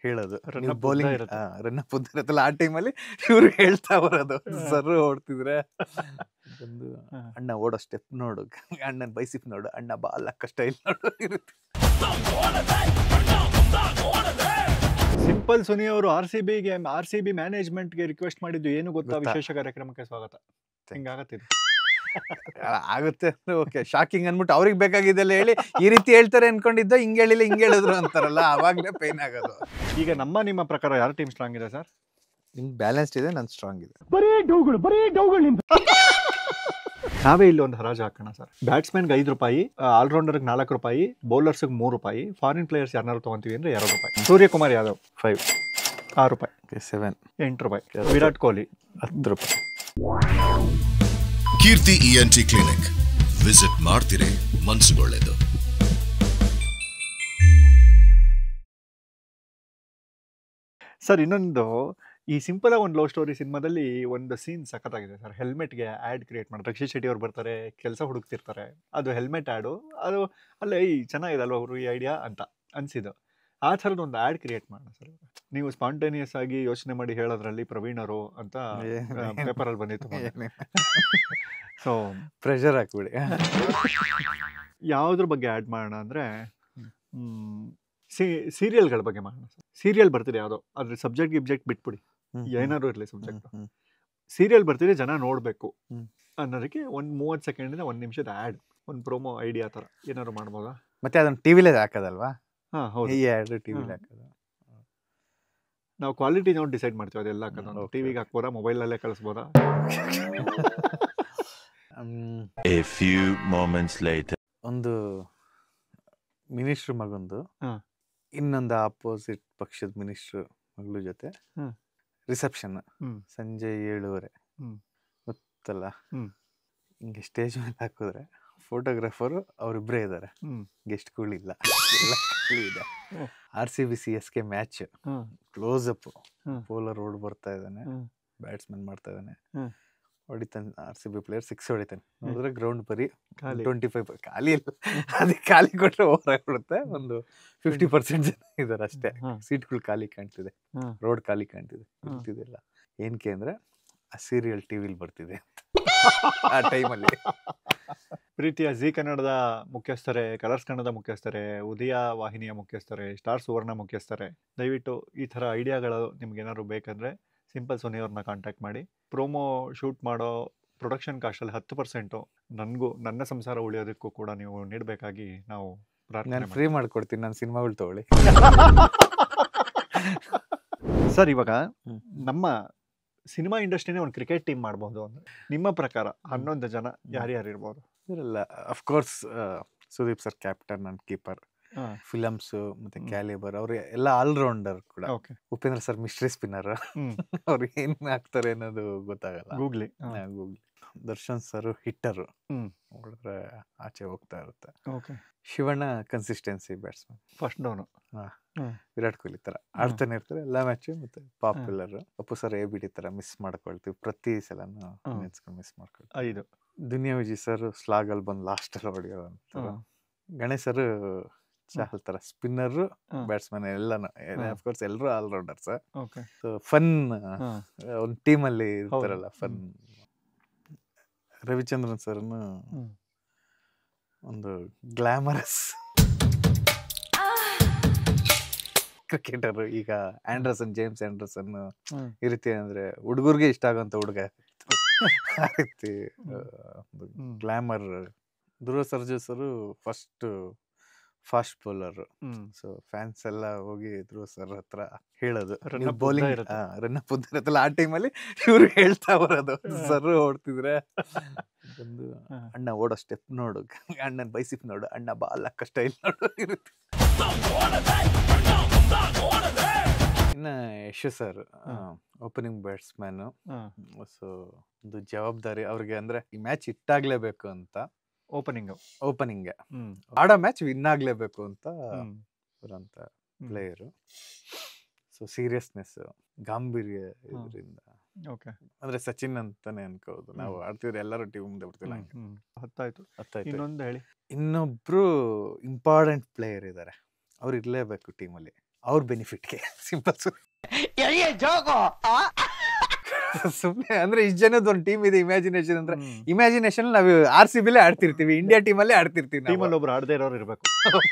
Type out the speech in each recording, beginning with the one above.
ಹೇಳೋದು Run ನೀವು up bowling ಉದ್ದ ಇರುತ್ತೆ. ರನ್ ಅಪ್ ಉದ್ದ ಇರುತ್ತಲ್ಲ ಆ ಟೈಮಲ್ಲಿ ಇವ್ರು ಹೇಳ್ತಾ ಬರೋದು ಸರ್ ಓಡ್ತಿದ್ರೆ ಬಂದು ಅಣ್ಣ ಓಡೋ ಸ್ಟೆಪ್ ನೋಡು ಅಣ್ಣನ ಬೈಸಿಪ್ ನೋಡು ಅಣ್ಣ ಬಾಲ್ ಹಾಕೋ ಸ್ಟೈಲ್ ನೋಡು ಇರುತ್ತೆ. ಸಿಂಪಲ್ ಸುನಿ ಅವರು RCB ಮ್ಯಾನೇಜ್ಮೆಂಟ್ಗೆ ರಿಕ್ವೆಸ್ಟ್ ಮಾಡಿದ್ದು ಏನು ಗೊತ್ತಾ? ಗೊತ್ತಾ? ವಿಶೇಷ ಕಾರ್ಯಕ್ರಮಕ್ಕೆ ಸ್ವಾಗತ. ಹಿಂಗಾಗತ್ತಿದೆ. ಆಗುತ್ತೆ ಅಂದ್ರೆ ಓಕೆ ಶಾಕಿಂಗ್ ಅನ್ಬಿಟ್ಟು ಅವ್ರಿಗೆ ಬೇಕಾಗಿದ್ದೆಲ್ಲ ಹೇಳಿ ಈ ರೀತಿ ಹೇಳ್ತಾರೆ ಅನ್ಕೊಂಡಿದ್ದ ಹಿಂಗ್ ಹೇಳಿಲ್ಲ ಹಿಂಗ್ ಹೇಳಿದ್ರು ಅಂತಾರಲ್ಲ ಅವಾಗ್ಲೇ ಪೈನ್ ಆಗೋದು. ಈಗ ನಿಮ್ಮ ಪ್ರಕಾರ ಯಾರ ಟೀಮ್ ಸ್ಟ್ರಾಂಗ್ ಇದೆ ಸರ್? ನಿಮ್ಗೆ ಬ್ಯಾಲೆನ್ಸ್ಡ್ ಇದೆ, ನನ್ ಸ್ಟ್ರಾಂಗ್ ಇದೆ. ನಾವೇ ಇಲ್ಲಿ ಒಂದು ಹರಾಜು ಹಾಕೋಣ ಸರ್. ಬ್ಯಾಟ್ಸ್ಮನ್ಗೆ ₹5, ಆಲ್ರೌಂಡರ್ಗೆ ₹4, ಬೌಲರ್ಸ್ಗೆ ₹3, ಫಾರಿನ್ ಪ್ಲೇಯರ್ಸ್ ಯಾರು ತಗೊಂತೀವಿ ಅಂದ್ರೆ ₹2. ಸೂರ್ಯಕುಮಾರ್ ಯಾದವ್ 5, ₹6, $7, ₹8, ವಿರಾಟ್ ಕೊಹ್ಲಿ $10. ಕೀರ್ತಿ ENT ಕ್ಲಿನಿಕ್ ವಿಸಿಟ್ ಮಾಡ್ತಿರೇ ಮನ್ಸುಗೊಳ್ಳೆದು. ಸರ್, ಇನ್ನೊಂದು ಈ ಸಿಂಪಲ್ ಒಂದು ಲವ್ ಸ್ಟೋರಿ ಸಿನಿಮಾದಲ್ಲಿ ಒಂದು ಸೀನ್ ಸಖತ್ತಾಗಿದೆ ಸರ್. ಹೆಲ್ಮೆಟ್ಗೆ ಆ್ಯಡ್ ಕ್ರಿಯೇಟ್ ಮಾಡಿ ರಕ್ಷಿತ್ ಶೆಟ್ಟಿ ಅವ್ರು ಬರ್ತಾರೆ, ಕೆಲಸ ಹುಡುಕ್ತಿರ್ತಾರೆ. ಅದು ಹೆಲ್ಮೆಟ್ ಆ್ಯಡು. ಅದು ಅಲ್ಲೇ ಚೆನ್ನಾಗಿದೆ ಅಲ್ವಾ ಅವರು ಈ ಐಡಿಯಾ ಅಂತ ಅನಿಸಿದ್ದು. ಆ ಥರದ್ದು ಒಂದು ಆ್ಯಡ್ ಕ್ರಿಯೇಟ್ ಮಾಡೋಣ ಸರ್. ನೀವು ಸ್ಪಾಂಟೇನಿಯಸ್ ಆಗಿ ಯೋಚನೆ ಮಾಡಿ ಹೇಳೋದ್ರಲ್ಲಿ ಪ್ರವೀಣರು ಅಂತ ಪೇಪರಲ್ಲಿ ಬಂದಿತ್ತು. ಸೊ ಪ್ರೆಷರ್ ಹಾಕ್ಬಿಡಿ. ಯಾವುದ್ರ ಬಗ್ಗೆ ಆ್ಯಡ್ ಮಾಡೋಣ ಅಂದರೆ ಸೀರಿಯಲ್ಗಳ ಬಗ್ಗೆ ಮಾಡೋಣ ಸರ್. ಸೀರಿಯಲ್ ಬರ್ತಿದೆ ಯಾವುದೋ, ಅದ್ರ ಸಬ್ಜೆಕ್ಟ್ ಬಿಟ್ಬಿಡಿ, ಏನಾದ್ರು ಇರಲಿ ಸಬ್ಜೆಕ್ಟ್. ಸೀರಿಯಲ್ ಬರ್ತಿದೆ, ಜನ ನೋಡಬೇಕು ಅನ್ನೋದಕ್ಕೆ ಒಂದು 30 ಸೆಕೆಂಡಿಂದ 1 ನಿಮಿಷದ ಆ್ಯಡ್, ಒಂದು ಪ್ರೋಮೋ ಐಡಿಯಾ ಥರ ಏನಾದ್ರು ಮಾಡ್ಬೋದಾ? ಮತ್ತೆ ಅದನ್ನ ಟಿವಿಲೇ ಹಾಕೋದಲ್ವಾ? ಹಾಂ, ಹೌದು. ಈ ಆ್ಯಡ್ ಟಿವಿಲಿ ಹಾಕೋದು. ನಾವು ಕ್ವಾಲಿಟಿ ನೋಡಿ ಡಿಸೈಡ್ ಮಾಡ್ತೀವಿ ಅದೆಲ್ಲ ಹಾಕೋದು. ಟಿವಿಗೆ ಹಾಕ್ಬೋದಾ, ಮೊಬೈಲಲ್ಲೇ ಕಳಿಸ್ಬೋದಾ? A few moments later. ಒಂದು ಮಿನಿಸ್ಟ್ರ್ ಮಗಂದು ಇನ್ನೊಂದು ಆಪೋಸಿಟ್ ಪಕ್ಷದ ಮಿನಿಸ್ಟ್ರ್ ಮಗಳ ಜೊತೆ ರಿಸೆಪ್ಷನ್ ಸಂಜೆ 7:30 ಗೊತ್ತಲ್ಲ. ಹಿಂಗೆ ಸ್ಟೇಜ್ ಮೇಲೆ ಹಾಕಿದ್ರೆ ಫೋಟೋಗ್ರಾಫರು ಅವರಿಬ್ಬರೇ ಇದ್ದಾರೆ, ಗೆಸ್ಟ್ಗಳಿಲ್ಲ, ಇದೆ. RCB CSK match close up, bowler road ಬರ್ತಾ ಇದ್ದಾನೆ, ಬ್ಯಾಟ್ಸ್ಮನ್ ಮಾಡ್ತಾ ಇದ್ದಾನೆ, ಹೊಡಿತಾನೆ RCB ಪ್ಲೇಯರ್ 6 ಹೊಡಿತಾನೆ. ನೋಡಿದ್ರೆ ಗ್ರೌಂಡ್ ಬರೀ 25 ಖಾಲಿ ಇಲ್ಲ. ಅದಕ್ಕೆ ಖಾಲಿ ಕೊಟ್ಟರೆ ಓವರ್ ಆಗಿಬಿಡುತ್ತೆ. ಒಂದು 50% ಜನ ಇದ್ದಾರೆ ಅಷ್ಟೇ. ಸೀಟ್ಗಳು ಖಾಲಿ ಕಾಣ್ತಿದೆ, ರೋಡ್ ಖಾಲಿ ಕಾಣ್ತಿದೆ, ಇರ್ತಿದಿಲ್ಲ. ಏನಕ್ಕೆ ಅಂದ್ರೆ ಆ ಸೀರಿಯಲ್ ಟಿವಿಲಿ ಬರ್ತಿದೆ ಆ ಟೈಮಲ್ಲಿ. ಪ್ರೀತಿಯ ಜಿ ಕನ್ನಡದ ಮುಖ್ಯಸ್ಥರೇ, ಕಲರ್ಸ್ ಕನ್ನಡದ ಮುಖ್ಯಸ್ಥರೇ, ಉದಯ ವಾಹಿನಿಯ ಮುಖ್ಯಸ್ಥರೇ, ಸ್ಟಾರ್ ಸುವರ್ಣ ಮುಖ್ಯಸ್ಥರೇ, ದಯವಿಟ್ಟು ಈ ಥರ ಐಡಿಯಾಗಳು ನಿಮ್ಗೇನಾದ್ರು ಬೇಕಂದರೆ ಸಿಂಪಲ್ ಸೋನಿ ಅವ್ರನ್ನ ಕಾಂಟ್ಯಾಕ್ಟ್ ಮಾಡಿ. ಪ್ರೋಮೋ ಶೂಟ್ ಮಾಡೋ ಪ್ರೊಡಕ್ಷನ್ ಕಾಸ್ಟಲ್ಲಿ 10% ನನ್ನ ಸಂಸಾರ ಉಳಿಯೋದಕ್ಕೂ ಕೂಡ ನೀವು ನೀಡಬೇಕಾಗಿ ನಾವು ನಾನು ಫ್ರೀ ಮಾಡ್ಕೊಡ್ತೀನಿ. ನಾನು ಸಿನಿಮಾಗಳು ತಗೊಳ್ಳಿ ಸರ್. ಇವಾಗ ನಮ್ಮ ಸಿನಿಮಾ ಇಂಡಸ್ಟ್ರಿನೇ ಒಂದು ಕ್ರಿಕೆಟ್ ಟೀಮ್ ಮಾಡ್ಬೋದು ಅಂದ್ರೆ ನಿಮ್ಮ ಪ್ರಕಾರ 11 ಜನ ಯಾರ್ಯಾರು ಇರ್ಬೋದು? ಇರಲ್ಲ, of course Sudeep sir captain and keeper, films ಮತ್ತೆ ಕ್ಯಾಲಿಬರ್, ಅವ್ರು ಎಲ್ಲ ಆಲ್ರೌಂಡರ್ ಕೂಡ. ಉಪೇಂದ್ರ ಸರ್ ಮಿಸ್ಟ್ರಿ ಸ್ಪಿನ್ನರ್, ಅವ್ರು ಏನ್ ಹಾಕ್ತಾರೆ ಅನ್ನೋದು ಗೊತ್ತಾಗಲ್ಲ. ಗೂಗ್ಲಿ. ದರ್ಶನ್ ಸರ್ ಹಿಟ್ಟರು, ನೋಡಿದ್ರೆ ಆಚೆ ಹೋಗ್ತಾ ಇರುತ್ತೆ. Shivanna consistency batsman, first down. Virat Kohli ತರ ಆಡ್ತಾನೆ ಇರ್ತಾರೆ ಎಲ್ಲ ಮ್ಯಾಚ್. ಮತ್ತೆ ಪಾಪ್ಯುಲರ್ ಅಪ್ಪು ಸರ್ ABD ತರ ಮಿಸ್ ಮಾಡ್ಕೊಳ್ತೀವಿ, ಪ್ರತಿ ಸಲನು ನೆನ್ಸ್ಕೊಂಡು ಮಿಸ್ ಮಾಡ್ಕೊಳ್ತೀವಿ. 5 ದುನಿಯಾ ವಿಜಯ್ ಸರ್ ಸ್ಲಾಗ್ ಅಲ್ಲಿ ಬಂದು ಲಾಸ್ಟ್ ಅಲ್ಲಿ ಹೊಡೆಯೋ ಅಂತ. ಗಣೇಶ್ ಸರ್ ಚಾಹಲ್ ತರ ಸ್ಪಿನ್ನರ್ ಬ್ಯಾಟ್ಸ್ಮನ್ ಎಲ್ಲಾನು. ಅಫ್ಕೋರ್ಸ್ ಎಲ್ಲರೂ ಆಲ್ರೌಂಡರ್ಸ್. ಸೊ ಫನ್ ಒಂದು ಟೀಮ್ ಅಲ್ಲಿ ಇರ್ತಾರಲ್ಲ, ಫನ್. ರವಿಚಂದ್ರನ್ ಸರ್ನು ಒಂದು ಗ್ಲಾಮರಸ್ ಕ್ರಿಕೆಟರ್. ಈಗ ಜೇಮ್ಸ್ ಆಂಡರ್ಸನ್ ಈ ರೀತಿ ಅಂದ್ರೆ ಹುಡುಗರ್ಗೆ ಇಷ್ಟ ಆಗೋಂಥ ಹುಡುಗ ಆ ರೀತಿ glamour. Dhruva Sarja fast bowler. So fans ಎಲ್ಲ ಹೋಗಿ ಧ್ರುವ ಸರ್ ಹತ್ರ ಹೇಳೋದು ಬೌಲಿಂಗ್ ರನ್ ಅಪ್ ಉದ್ದ ಇರುತ್ತಲ್ಲ ಆ ಟೈಮಲ್ಲಿ ಇವ್ರು ಹೇಳ್ತಾ ಬರೋದು ಸರ್ ಓಡ್ತಿದ್ರೆ ಬಂದು ಅಣ್ಣ ಓಡೋ ಸ್ಟೆಪ್ ನೋಡು, ಅಣ್ಣನ ಬೈಸಿಪ್ ನೋಡು, ಅಣ್ಣ ಬಾಲ್ ಹಾಕೋ ಸ್ಟೈಲ್ ನೋಡು ಇರುತ್ತೆ. ಇನ್ನ Yashu sir opening batsman. So ಒಂದು ಜವಾಬ್ದಾರಿ ಅವ್ರಿಗೆ, ಅಂದ್ರೆ ಈ ಮ್ಯಾಚ್ ಇಟ್ಟಾಗ್ಲೇಬೇಕು ಅಂತ. ಓಪನಿಂಗ್ ಆಡೋ ಮ್ಯಾಚ್ ವಿನ್ ಆಗ್ಲೇಬೇಕು ಅಂತ ಬರೋಂಥ ಪ್ಲೇಯರು. ಸೊ ಸೀರಿಯಸ್ನೆಸ್, ಗಾಂಭೀರ್ಯ ಇದರಿಂದ. ಅಂದ್ರೆ ಸಚಿನ್ ಅಂತಾನೆ ಅನ್ಕೋದು. ನಾವು ಆಡ್ತಿದ್ರೆ ಎಲ್ಲರೂ ಟೀಮ್ ಮುಂದೆ ಬರ್ತಿಲ್ಲ. 10 ಇನ್ನೊಂದು ಹೇಳಿ. ಇನ್ನೊಬ್ರು ಇಂಪಾರ್ಟೆಂಟ್ ಪ್ಲೇಯರ್ ಇದ್ದಾರೆ, ಅವ್ರು ಇರ್ಲೇಬೇಕು ಟೀಮಲ್ಲಿ. ಅವ್ರ ಬೆನಿಫಿಟ್ಗೆ ಸಿಂಪಲ್ ಸುಮ್ಮನೆ ಅಂದ್ರೆ ಇಷ್ಟು ಜನದ ಒಂದು ಟೀಮ್ ಇದೆ ಇಮ್ಯಾಜಿನೇಷನ್ ಅಂದ್ರೆ ಇಮ್ಯಾಜಿನೇಷನ್ ನಾವು RCB ಆಡ್ತಿರ್ತೀವಿ, ಇಂಡಿಯಾ ಟೀಮಲ್ಲೇ ಆಡ್ತಿರ್ತೀವಿ. ಟೀಮಲ್ಲಿ ಒಬ್ರು ಆಡದೇ ಇರೋರು ಇರ್ಬೇಕು.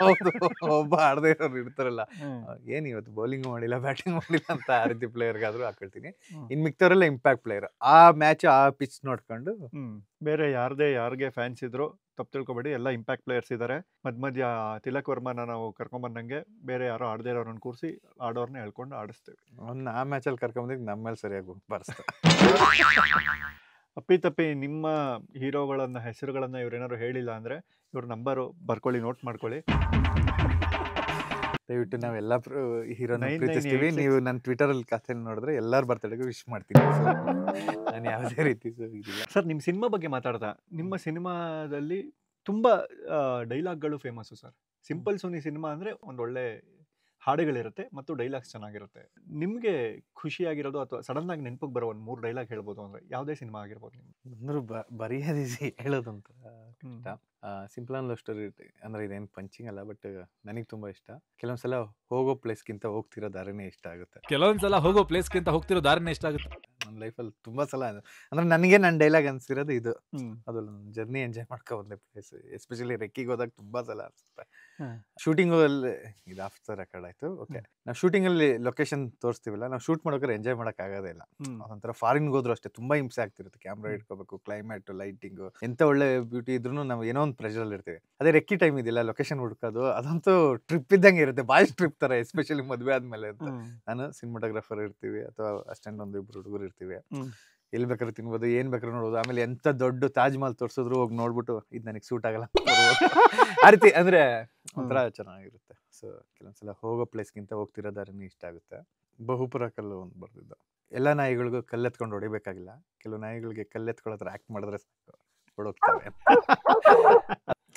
ಹೌದು, ಒಬ್ಬ ಆಡದೇ ಇರೋರು ಇರ್ತಾರಲ್ಲ, ಏನ್ ಇವತ್ತು ಬೌಲಿಂಗ್ ಮಾಡಿಲ್ಲ ಬ್ಯಾಟಿಂಗ್ ಮಾಡಿಲ್ಲ ಅಂತ ಆ ರೀತಿ ಪ್ಲೇಯರ್ಗಾದ್ರೂ ಹಾಕೊಳ್ತೀನಿ. ಇನ್ ಮಿಕ್ತವರೆಲ್ಲ ಇಂಪ್ಯಾಕ್ಟ್ ಪ್ಲೇಯರ್. ಆ ಮ್ಯಾಚ್ ಆ ಪಿಚ್ ನೋಡ್ಕೊಂಡು ಬೇರೆ ಯಾರಿಗೆ ಫ್ಯಾನ್ಸ್ ಇದ್ರು ತಪ್ಪು ತಿಳ್ಕೊಬೇಡಿ, ಎಲ್ಲ ಇಂಪ್ಯಾಕ್ಟ್ ಪ್ಲೇಯರ್ಸ್ ಇದ್ದಾರೆ. ಮಧ್ಯ ತಿಲಕ್ ವರ್ಮನ ನಾವು ಕರ್ಕೊಂಬಂದಂಗೆ ಬೇರೆ ಯಾರೋ ಆಡದೇ ಇರೋರನ್ನ ಕೂರಿಸಿ ಆಡೋರ್ನ ಹೇಳ್ಕೊಂಡು ಆಡಿಸ್ತೇವೆ. ಅವ್ನ ಆ ಮ್ಯಾಚಲ್ಲಿ ಕರ್ಕೊಂಬಂದಿದ್ದು ನಮ್ಮ ಮೇಲೆ ಸರಿಯಾಗಿ ಬಾರಿಸ್ತಾರೆ. ಅಪ್ಪಿತಪ್ಪಿ ನಿಮ್ಮ ಹೀರೋಗಳನ್ನ ಹೆಸರುಗಳನ್ನ ಇವ್ರೇನಾದ್ರು ಹೇಳಿಲ್ಲ ಅಂದ್ರೆ ಇವ್ರ ನಂಬರು ಬರ್ಕೊಳ್ಳಿ, ನೋಟ್ ಮಾಡ್ಕೊಳ್ಳಿ. ದಯವಿಟ್ಟು ನಾವೆಲ್ಲ ಹೀರೋನ ಪ್ರೀತಿಸ್ತೀವಿ. ನೀವು ನನ್ನ ಟ್ವಿಟರಲ್ಲಿ ಖಾತೆ ನೋಡಿದ್ರೆ ಎಲ್ಲರ ಬರ್ತಡೆಗೂ ವಿಶ್ ಮಾಡ್ತೀನಿ. ನಾನು ಯಾವುದೇ ರೀತಿ ಇದಿಲ್ಲ ಸರ್. ನಿಮ್ಮ ಸಿನಿಮಾ ಬಗ್ಗೆ ಮಾತಾಡ್ತಾ, ನಿಮ್ಮ ಸಿನಿಮಾದಲ್ಲಿ ತುಂಬಾ ಡೈಲಾಗ್ಗಳು famous sir. Simple Suni cinema ಅಂದ್ರೆ ಒಂದೊಳ್ಳೆ ಹಾಡುಗಳಿರುತ್ತೆ ಮತ್ತು ಡೈಲಾಗ್ಸ್ ಚೆನ್ನಾಗಿರುತ್ತೆ. ನಿಮಗೆ ಖುಷಿಯಾಗಿರೋದು ಅಥವಾ ಸಡನ್ ಆಗಿ ನೆನಪಿಗೆ ಬರೋ ಒಂದು 3 ಡೈಲಾಗ್ ಹೇಳ್ಬೋದು ಅಂದ್ರೆ ಯಾವುದೇ ಸಿನಿಮಾ ಆಗಿರ್ಬೋದು ನಿಮ್ಗೆ? ಅಂದ್ರೆ ಬರೆಯೋದು ಈಸಿ, ಹೇಳೋದಂತ ಕಷ್ಟ. ಸಿಂಪಲ್ ಆನ್ ಲವ್ ಸ್ಟೋರಿ ಅಂದ್ರೆ ಇದೇನು ಪಂಚಿಂಗ್ ಅಲ್ಲ, ಬಟ್ ನನಗೆ ತುಂಬಾ ಇಷ್ಟ. ಕೆಲವೊಂದ್ಸಲ ಹೋಗೋ ಪ್ಲೇಸ್ಗಿಂತ ಹೋಗ್ತಿರೋ ದಾರಿನೇ ಇಷ್ಟ ಆಗುತ್ತೆ. ನನ್ನ ಲೈಫಲ್ಲಿ ತುಂಬಾ ಸಲ ಅಂದ್ರೆ ನನಗೆ ನನ್ನ ಡೈಲಾಗ್ ಅನ್ಸಿರೋದು ಇದು. ಅದು ನನ್ನ ಜರ್ನಿ ಎಂಜಾಯ್ ಮಾಡ್ಕೊ ಬಂದೆ ಪ್ಲೇಸ್. ಎಸ್ಪೆಷಲಿ ರೆಕ್ಕಿಗೆ ಹೋದಾಗ ತುಂಬಾ ಸಲ ಅನ್ಸುತ್ತೆ. ಶೂಟಿಂಗ್ ಅಲ್ಲಿ ಇದು ಆಫ್ ದ ರೆಕಾರ್ಡ್ ಆಯ್ತು. ಓಕೆ, ನಾವು ಶೂಟಿಂಗ್ ಅಲ್ಲಿ ಲೊಕೇಶನ್ ತೋರಿಸ್ತೀವಲ್ಲ, ನಾವು ಶೂಟ್ ಮಾಡೋಕೆ ಎಂಜಾಯ್ ಮಾಡಕ್ ಆಗೋದೇ ಇಲ್ಲ. ಒಂಥರ ಫಾರಿನ್ಗೆ ಹೋದ್ರು ಅಷ್ಟೇ ತುಂಬಾ ಹಿಂಸೆ ಆಗ್ತಿರುತ್ತೆ. ಕ್ಯಾಮ್ರಾ ಇಟ್ಕೋಬೇಕು, ಕ್ಲೈಮೇಟ್, ಲೈಟಿಂಗ್, ಎಂತ ಒಳ್ಳೆ ಬ್ಯೂಟಿ ಇದ್ರು ನಾವು ಏನೋ ಒಂದು ಪ್ರೆಷರ್ ಅಲ್ಲಿ ಇರ್ತೀವಿ. ಅದೇ ರೆಕ್ಕಿ ಟೈಮ್ ಇದಿಲ್ಲ, ಲೊಕೇಶನ್ ಹುಡ್ಕೋದು ಅದಂತೂ ಟ್ರಿಪ್ ಇದ್ದಂಗೆ ಇರುತ್ತೆ, ಬಾಯ್ಸ್ ಟ್ರಿಪ್ ತರ. ಎಸ್ಪೆಷಲಿ ಮದುವೆ ಆದ್ಮೇಲೆ ಅಂತ ನಾನು ಸಿನಿಮಾಟೋಗ್ರಾಫರ್ ಇರ್ತೀವಿ ಅಥವಾ ಅಷ್ಟೊಂದು 1-2 ಹುಡುಗರು ಇರ್ತೀವಿ. ಎಲ್ಲಿ ಬೇಕಾದ್ರೂ ತಿನ್ಬೋದು, ಏನ್ ಬೇಕಾದ್ರೂ ನೋಡ್ಬೋದು. ಆಮೇಲೆ ಎಂತ ದೊಡ್ಡ ತಾಜ್ ಮಹಲ್ ತೋರ್ಸಿದ್ರು ಹೋಗಿ ನೋಡ್ಬಿಟ್ಟು ಇದು ನನಗೆ ಸೂಟ್ ಆಗಲ್ಲ ಆ ರೀತಿ ಅಂದ್ರೆ ಒಂಥರ ಚೆನ್ನಾಗಿರುತ್ತೆ. ಸೊ ಕೆಲವೊಂದ್ಸಲ ಹೋಗೋ ಪ್ಲೇಸ್ಗಿಂತ ಹೋಗ್ತಿರೋ ದಾರಿನೇ ಇಷ್ಟ ಆಗುತ್ತೆ. ಬಹುಪುರ ಕಲ್ಲು ಒಂದು ಬರ್ದಿದ್ದು, ಎಲ್ಲ ನಾಯಿಗಳಿಗೂ ಕಲ್ಲೆತ್ಕೊಂಡು ಹೊಡಿಬೇಕಾಗಿಲ್ಲ, ಕೆಲವು ನಾಯಿಗಳಿಗೆ ಕಲ್ಲೆತ್ಕೊಳ್ಳೋದ್ರ ಆಕ್ಟ್ ಮಾಡಿದ್ರೆ ಸಾಕು ಹೊಡೋಗ್ತವೆ.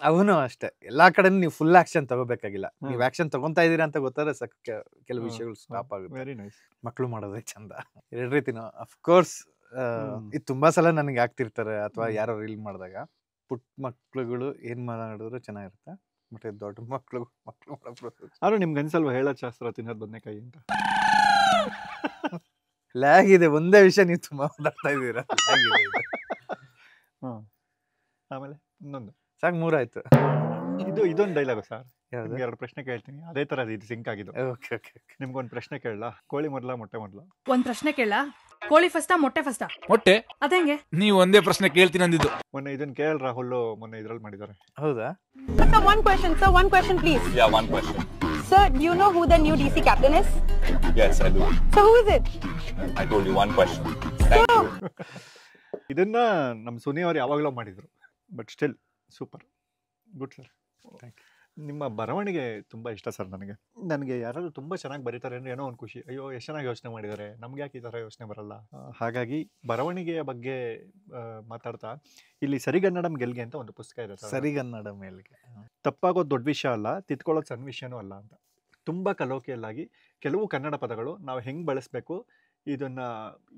ಅವನು ಅಷ್ಟೇ, ಎಲ್ಲಾ ಕಡೆ ನೀವು ಫುಲ್ ಆಕ್ಷನ್ ತಗೋಬೇಕಾಗಿಲ್ಲ. ನೀವು ಆಕ್ಷನ್ ತಗೊಂತಾ ಇದೀರಾ ಅಂತ ಗೊತ್ತಾದ್ರೆ ಸಾಕು, ಕೆಲವು ವಿಷಯಗಳು ಸ್ಟಾಪ್ ಆಗುತ್ತೆ. Very nice. ಮಕ್ಳು ಮಾಡೋದೇ ಚಂದ. 2 ರೀತಿನೂ ಅಫ್ಕೋರ್ಸ್. ಇದು ತುಂಬಾ ಸಲ ನನಗೆ ಆಗ್ತಿರ್ತಾರೆ ಅಥವಾ ಯಾರೋ ರೀಲ್ ಮಾಡಿದಾಗ. ಪುಟ್ಟ ಮಕ್ಳುಗಳು ಏನ್ ಮಾಡಿದ್ರು ಚೆನ್ನಾಗಿರುತ್ತೆ, ಮತ್ತೆ ದೊಡ್ಡ ಮಕ್ಳು ಆದ್ರೂ ನಿಮ್ಗೆ ಅನ್ಸಲ್ವಾ ಹೇಳೋದ್ ಶಾಸ್ತ್ರ ತಿನ್ನೋದು ಬದನೆಕಾಯಿ ಅಂತ? ಲ್ಯಾಗ್ ಇದೆ, ಒಂದೇ ವಿಷಯ ನೀವು ತುಂಬಾ ಮಾತಾಡ್ತಾ ಇದ್ದೀರಾ. ಆಮೇಲೆ ಇನ್ನೊಂದು ಸಾಕು, 3 ಆಯ್ತು. ಇದೊಂದು ಡೈಲಾಗ್ ಸರ್. ನಿಮ್ಗೆ 2 ಪ್ರಶ್ನೆ ಕೇಳ್ತೀನಿ, ಅದೇ ತರ ಇದು ಸಿಂಕ್ ಆಗಿದ್ದು. ನಿಮ್ಗೊಂದು ಪ್ರಶ್ನೆ ಕೇಳಲ್ಲ? ಕೋಳಿ ಮೊದಲ ಮೊಟ್ಟೆ ಮೊದಲ? ಒಂದ್ ಪ್ರಶ್ನೆ ಕೇಳ, ಕೋಳಿ ಫಸ್ಟಾ ಮೊಟ್ಟೆ ಫಸ್ಟಾ? ಮೊಟ್ಟೆ. ಅದಂಗೆ ನೀವು ಒಂದೇ ಪ್ರಶ್ನೆ ಕೇಳ್ತೀನಿ ಅಂದಿದ್ದು. ಮೊನ್ನೆ ಇದನ್ನ ಕೇಳ್ ರಾಹುಲ್ ಮೊನ್ನೆ ಇದ್ರಲ್ಲಿ ಮಾಡಿದ್ದಾರೆ. ಹೌದಾ? Sir, one question please. Yeah, one question. Sir, do you know who the new DC captain is? Yes, I do. So who is it? I told you one question. Thank you. ಇದನ್ನ ನಮ್ಮ ಸುನಿ ಅವ್ರು ಯಾವಾಗಲೂ ಮಾಡಿದ್ರು, but still super good sir. Thank you. ನಿಮ್ಮ ಬರವಣಿಗೆ ತುಂಬ ಇಷ್ಟ sir. ನನಗೆ ಯಾರಾದರೂ ತುಂಬ ಚೆನ್ನಾಗಿ ಬರೀತಾರೆ ಅಂದರೆ ಏನೋ ಒಂದು ಖುಷಿ. ಅಯ್ಯೋ ಎಷ್ಟು ಚೆನ್ನಾಗಿ ಯೋಚನೆ ಮಾಡಿದ್ದಾರೆ, ನಮ್ಗೆ ಯಾಕೆ ಈ ಥರ ಯೋಚನೆ ಬರಲ್ಲ. ಹಾಗಾಗಿ ಬರವಣಿಗೆಯ ಬಗ್ಗೆ ಮಾತಾಡ್ತಾ, ಇಲ್ಲಿ ಸರಿಗನ್ನಡಂ ಗೆಲ್ಗೆ ಅಂತ ಒಂದು ಪುಸ್ತಕ ಇದೆ ಸರ್. ಸರಿಗನ್ನಡಂ ಗೆಲ್ಗೆ ತಪ್ಪಾಗೋದು ದೊಡ್ಡ ವಿಷಯ ಅಲ್ಲ, ತಿದ್ಕೊಳ್ಳೋದು ಸಣ್ಣ ವಿಷಯನೂ ಅಲ್ಲ ಅಂತ. ತುಂಬ ಕಲೋಕಿಯಲ್ಲಾಗಿ ಕೆಲವು ಕನ್ನಡ ಪದಗಳು ನಾವು ಹೆಂಗೆ ಬಳಸಬೇಕು,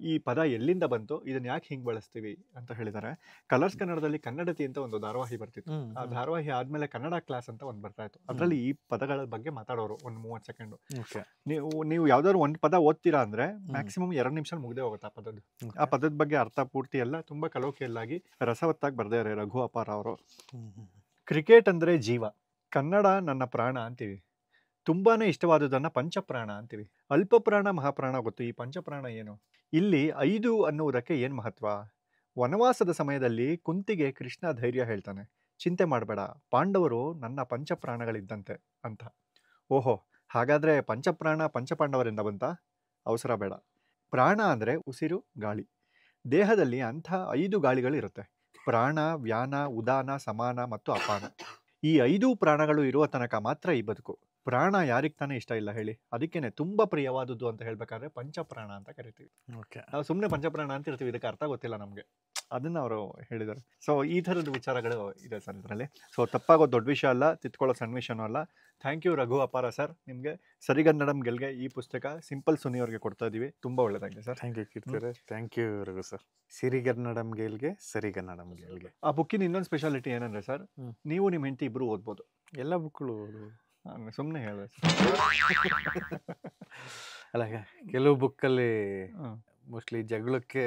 ಈ ಪದ ಎಲ್ಲಿಂದ ಬಂತು, ಇದನ್ನ ಯಾಕೆ ಹಿಂಗೆ ಬಳಸ್ತೀವಿ ಅಂತ ಹೇಳಿದ್ದಾರೆ. ಕಲರ್ಸ್ ಕನ್ನಡದಲ್ಲಿ ಕನ್ನಡತಿ ಅಂತ ಒಂದು ಧಾರಾವಾಹಿ ಬರ್ತಿತ್ತು. ಆ ಧಾರಾವಾಹಿ ಆದ್ಮೇಲೆ ಕನ್ನಡ ಕ್ಲಾಸ್ ಅಂತ ಒಂದು ಬರ್ತಾ ಇತ್ತು. ಅದರಲ್ಲಿ ಈ ಪದಗಳ ಬಗ್ಗೆ ಮಾತಾಡೋರು ಒಂದು 30 ಸೆಕೆಂಡು. ನೀವು ಯಾವ್ದಾದ್ರು ಒಂದು ಪದ ಓದ್ತೀರಾ ಅಂದ್ರೆ ಮ್ಯಾಕ್ಸಿಮಮ್ 2 ನಿಮಿಷ ಮುಗ್ದೇ ಹೋಗುತ್ತೆ ಆ ಪದದ್ದು. ಆ ಪದದ ಬಗ್ಗೆ ಅರ್ಥ ಪೂರ್ತಿ ಎಲ್ಲ ತುಂಬಾ ಕಲೋಕಿಯಲ್ಲಾಗಿ ರಸವತ್ತಾಗಿ ಬರ್ದಿದ್ದಾರೆ ರಘು ಅಪಾರ ಅವರು. ಕ್ರಿಕೆಟ್ ಅಂದ್ರೆ ಜೀವ, ಕನ್ನಡ ನನ್ನ ಪ್ರಾಣ ಅಂತೀವಿ. ತುಂಬಾನೇ ಇಷ್ಟವಾದುದನ್ನ ಪಂಚಪ್ರಾಣ ಅಂತೀವಿ. ಅಲ್ಪ ಪ್ರಾಣ ಮಹಾಪ್ರಾಣ ಗೊತ್ತು, ಈ ಪಂಚಪ್ರಾಣ ಏನು? ಇಲ್ಲಿ 5 ಅನ್ನುವುದಕ್ಕೆ ಏನ್ ಮಹತ್ವ? ವನವಾಸದ ಸಮಯದಲ್ಲಿ ಕುಂತಿಗೆ ಕೃಷ್ಣ ಧೈರ್ಯ ಹೇಳ್ತಾನೆ, ಚಿಂತೆ ಮಾಡಬೇಡ, ಪಾಂಡವರು ನನ್ನ ಪಂಚಪ್ರಾಣಗಳಿದ್ದಂತೆ ಅಂತ. ಓಹೋ, ಹಾಗಾದ್ರೆ ಪಂಚಪ್ರಾಣ ಪಂಚಪಾಂಡವರಿಂದ ಬಂತ? ಅವಸರ ಬೇಡ. ಪ್ರಾಣ ಅಂದ್ರೆ ಉಸಿರು, ಗಾಳಿ. ದೇಹದಲ್ಲಿ ಅಂಥ 5 ಗಾಳಿಗಳು ಇರುತ್ತೆ: ಪ್ರಾಣ, ವ್ಯಾನ, ಉದಾನ, ಸಮಾನ ಮತ್ತು ಅಪಾನ. ಈ 5 ಪ್ರಾಣಗಳು ಇರುವ ತನಕ ಮಾತ್ರ ಈ ಬದುಕು. ಪ್ರಾಣ ಯಾರಿಗೆ ತಾನೇ ಇಷ್ಟ ಇಲ್ಲ ಹೇಳಿ? ಅದಕ್ಕೇನೆ ತುಂಬಾ ಪ್ರಿಯವಾದದ್ದು ಅಂತ ಹೇಳ್ಬೇಕಾದ್ರೆ ಪಂಚಪ್ರಾಣ ಅಂತ ಕರಿತೀವಿ. ನಾವು ಸುಮ್ಮನೆ ಪಂಚಪ್ರಾಣ ಅಂತ ಇರ್ತೀವಿ, ಇದಕ್ಕೆ ಅರ್ಥ ಗೊತ್ತಿಲ್ಲ ನಮ್ಗೆ. ಅದನ್ನ ಅವರು ಹೇಳಿದ್ದಾರೆ. ಸೊ ಈ ಥರದ ವಿಚಾರಗಳು ಇದೆ ಸರ್ ಇದರಲ್ಲಿ. ಸೊ ತಪ್ಪಾಗೋದು ದೊಡ್ಡ ವಿಷಯ ಅಲ್ಲ, ತಿತ್ಕೊಳ್ಳೋ ಸಣ್ಣ ವಿಷಯನೂ ಅಲ್ಲ. ಥ್ಯಾಂಕ್ ಯು ರಘು ಅಪಾರ ಸರ್. ನಿಮಗೆ ಸರಿಗನ್ನಡಂ ಗೆಲ್ಗೆ ಈ ಪುಸ್ತಕ ಸಿಂಪಲ್ ಸುನಿ ಅವ್ರಿಗೆ ಕೊಡ್ತಾ ಇದೀವಿ. ತುಂಬಾ ಒಳ್ಳೆದಾಗಿದೆ ಸರ್. ಥ್ಯಾಂಕ್ ಯು ಕೀರ್ತಿಯವರೇ. Thank you Raghu sir. ಸಿರಿಗನ್ನಡಂ ಗೆಲ್ಗೆ, ಸರಿಗನ್ನಡಂ ಗೆಲ್ಗೆ. ಆ ಬುಕ್ಕಿನ ಇನ್ನೊಂದು ಸ್ಪೆಷಾಲಿಟಿ ಏನಂದ್ರೆ ಸರ್, ನೀವು ನಿಮ್ಮ ಹೆಂಡತಿ ಇಬ್ರು ಓದ್ಬೋದು. ಎಲ್ಲ ಬುಕ್ಗಳು ಸುಮ್ಮನೆ ಹೇಳ. ಅಲ್ಲ ಕೆಲವು ಬುಕ್ಕಲ್ಲಿ ಮೋಸ್ಟ್ಲಿ ಜಗಳಕ್ಕೆ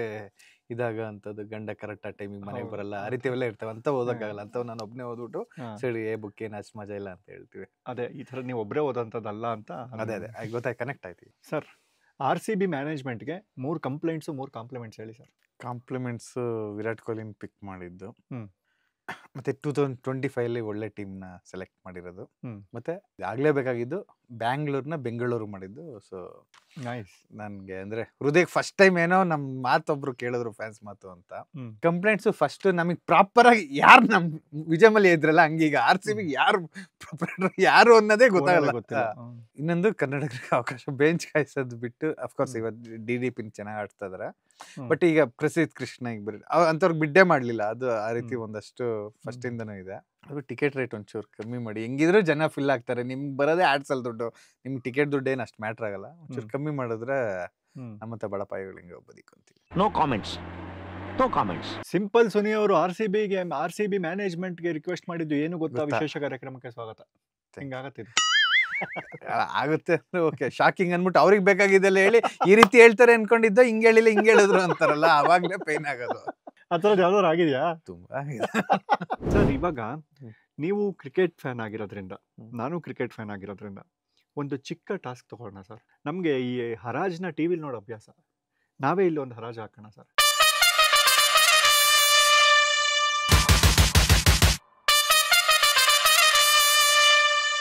ಇದಾಗ ಅಂತದ್ದು ಗಂಡ ಕರೆಕ್ಟ್ ಆ ಟೈಮಿಗೆ ಮನೆಗೆ ಬರಲ್ಲ ಆ ರೀತಿಯೆಲ್ಲ ಇರ್ತವೆ ಅಂತ ಓದಕ್ಕಾಗಲ್ಲ ಅಂತ ನಾನು ಒಬ್ಬನೇ ಓದ್ಬಿಟ್ಟು ಸರಿ ಬುಕ್ ಏನು ಅಷ್ಟು ಮಜಾ ಇಲ್ಲ ಅಂತ ಹೇಳ್ತೀವಿ. ಅದೇ ಈ ಥರ ನೀವು ಒಬ್ಬರೇ ಓದೋಂಥದ್ದಲ್ಲ ಅಂತ. ಅದೇ ಗೊತ್ತಾಯ್ತು, ಕನೆಕ್ಟ್ ಆಯ್ತು. ಸರ್, RCB ಮ್ಯಾನೇಜ್ಮೆಂಟ್ಗೆ 3 ಕಂಪ್ಲೇಂಟ್ಸು 3 ಕಾಂಪ್ಲಿಮೆಂಟ್ಸ್ ಹೇಳಿ ಸರ್. ಕಾಂಪ್ಲಿಮೆಂಟ್ಸ್ ವಿರಾಟ್ ಕೊಹ್ಲಿನ ಪಿಕ್ ಮಾಡಿದ್ದು, ಮತ್ತೆ 2025 ಒಳ್ಳೆ ಟೀಮ್ನ ಸೆಲೆಕ್ಟ್ ಮಾಡಿರೋದು, ಮತ್ತೆ ಆಗ್ಲೇಬೇಕಾಗಿದ್ದು ಬ್ಯಾಂಗ್ಳೂರ್ನ ಬೆಂಗಳೂರು ಮಾಡಿದ್ದು. So nice. ನನ್ಗೆ ಅಂದ್ರೆ ಹೃದಯಕ್ಕೆ ಫಸ್ಟ್ ಟೈಮ್ ಏನೋ ನಮ್ ಮಾತೊಬ್ರು ಕೇಳಿದ್ರು ಫ್ಯಾನ್ಸ್ ಮಾತು ಅಂತ. ಕಂಪ್ಲೇಂಟ್ಸ್ ಫಸ್ಟ್ ನಮಗ್ ಪ್ರಾಪರ್ ಆಗಿ ಯಾರು ನಮ್ ವಿಜಯ್ ಮಲ್ಯ ಇದ್ರಲ್ಲ ಹಂಗೀಗ RCB ಯಾರು ಅನ್ನೋದೇ ಗೊತ್ತಾಗಲ್ಲ. ಇನ್ನೊಂದು ಕನ್ನಡಿಗರಿಗೆ ಅವಕಾಶ ಬೆಂಚ್ ಕಾಯಿಸೋದು ಬಿಟ್ಟು, ಅಫ್ಕೋರ್ಸ್ ಇವತ್ತು DDP ಚೆನ್ನಾಗಿ ಆಡ್ತಾ ಇದಾರೆ, ಬಟ್ ಈಗ ಪ್ರಸಿದ್ಧ ಕೃಷ್ಣ ಈಗ ಬರೀ ಅಂತವ್ರಿಗೆ ಬಿಡ್ಡೇ ಮಾಡ್ಲಿಲ್ಲ. ಅದು ಆ ರೀತಿ ಒಂದಷ್ಟು ಫಸ್ಟ್ ಇಂದನೂ ಇದೆ. ಅದು ಟಿಕೆಟ್ ರೇಟ್ ಒಂಚೂರು ಕಮ್ಮಿ ಮಾಡಿ, ಹೆಂಗಿದ್ರು ಜನ ಫಿಲ್ ಆಗ್ತಾರೆ. ನಿಮ್ಗೆ ಬರೋದೇ ಆಡ್ಸಲ್ ದುಡ್ಡು, ನಿಮ್ಗೆ ಟಿಕೆಟ್ ದುಡ್ಡು ಏನು ಅಷ್ಟು ಮ್ಯಾಟ್ರ್ ಆಗಲ್ಲ. ಒಂಚೂರು ಕಮ್ಮಿ ಮಾಡಿದ್ರೆ ನಮ್ಮಂತ ಬಡಪಾಯಿಗಳು ಹಿಂಗೆ ಬದುಕೊಂತೀವಿ. No comments. ಸಿಂಪಲ್ ಸುನಿ ಅವರು RCB ಮ್ಯಾನೇಜ್ಮೆಂಟ್ಗೆ ರಿಕ್ವೆಸ್ಟ್ ಮಾಡಿದ್ದು ಏನು ಗೊತ್ತಾ? ವಿಶೇಷ ಕಾರ್ಯಕ್ರಮಕ್ಕೆ ಸ್ವಾಗತ. ಹಿಂಗಾಗತ್ತಿದೆ ಆಗುತ್ತೆ ಅಂದ್ರೆ ಓಕೆ, ಶಾಕಿಂಗ್ ಅನ್ಬಿಟ್ಟು ಅವ್ರಿಗೆ ಬೇಕಾಗಿದ್ದೆಲ್ಲ ಹೇಳಿ ಈ ರೀತಿ ಹೇಳ್ತಾರೆ ಅನ್ಕೊಂಡಿದ್ದ, ಹಿಂಗೆ ಹೇಳಿಲ್ಲ ಹಿಂಗೆ ಹೇಳಿದ್ರು ಅಂತಾರಲ್ಲ, ಅವಾಗಲೇ ಪೈನ್ ಆಗೋದು. ಆ ಥರದ್ದು ಯಾವ್ದಾದ್ರು ಆಗಿದೆಯಾ? ತುಂಬಾ ಆಗಿದೆ ಸರ್. ಇವಾಗ ನೀವು ಕ್ರಿಕೆಟ್ ಫ್ಯಾನ್ ಆಗಿರೋದ್ರಿಂದ, ನಾನು ಕ್ರಿಕೆಟ್ ಫ್ಯಾನ್ ಆಗಿರೋದ್ರಿಂದ ಒಂದು ಚಿಕ್ಕ ಟಾಸ್ಕ್ ತಗೊಳ್ಳೋಣ ಸರ್. ನಮಗೆ ಈ ಹರಾಜ್ನ ಟಿವಿಲಿ ನೋಡೋ ಅಭ್ಯಾಸ, ನಾವೇ ಇಲ್ಲಿ ಒಂದು ಹರಾಜು ಹಾಕೋಣ ಸರ್.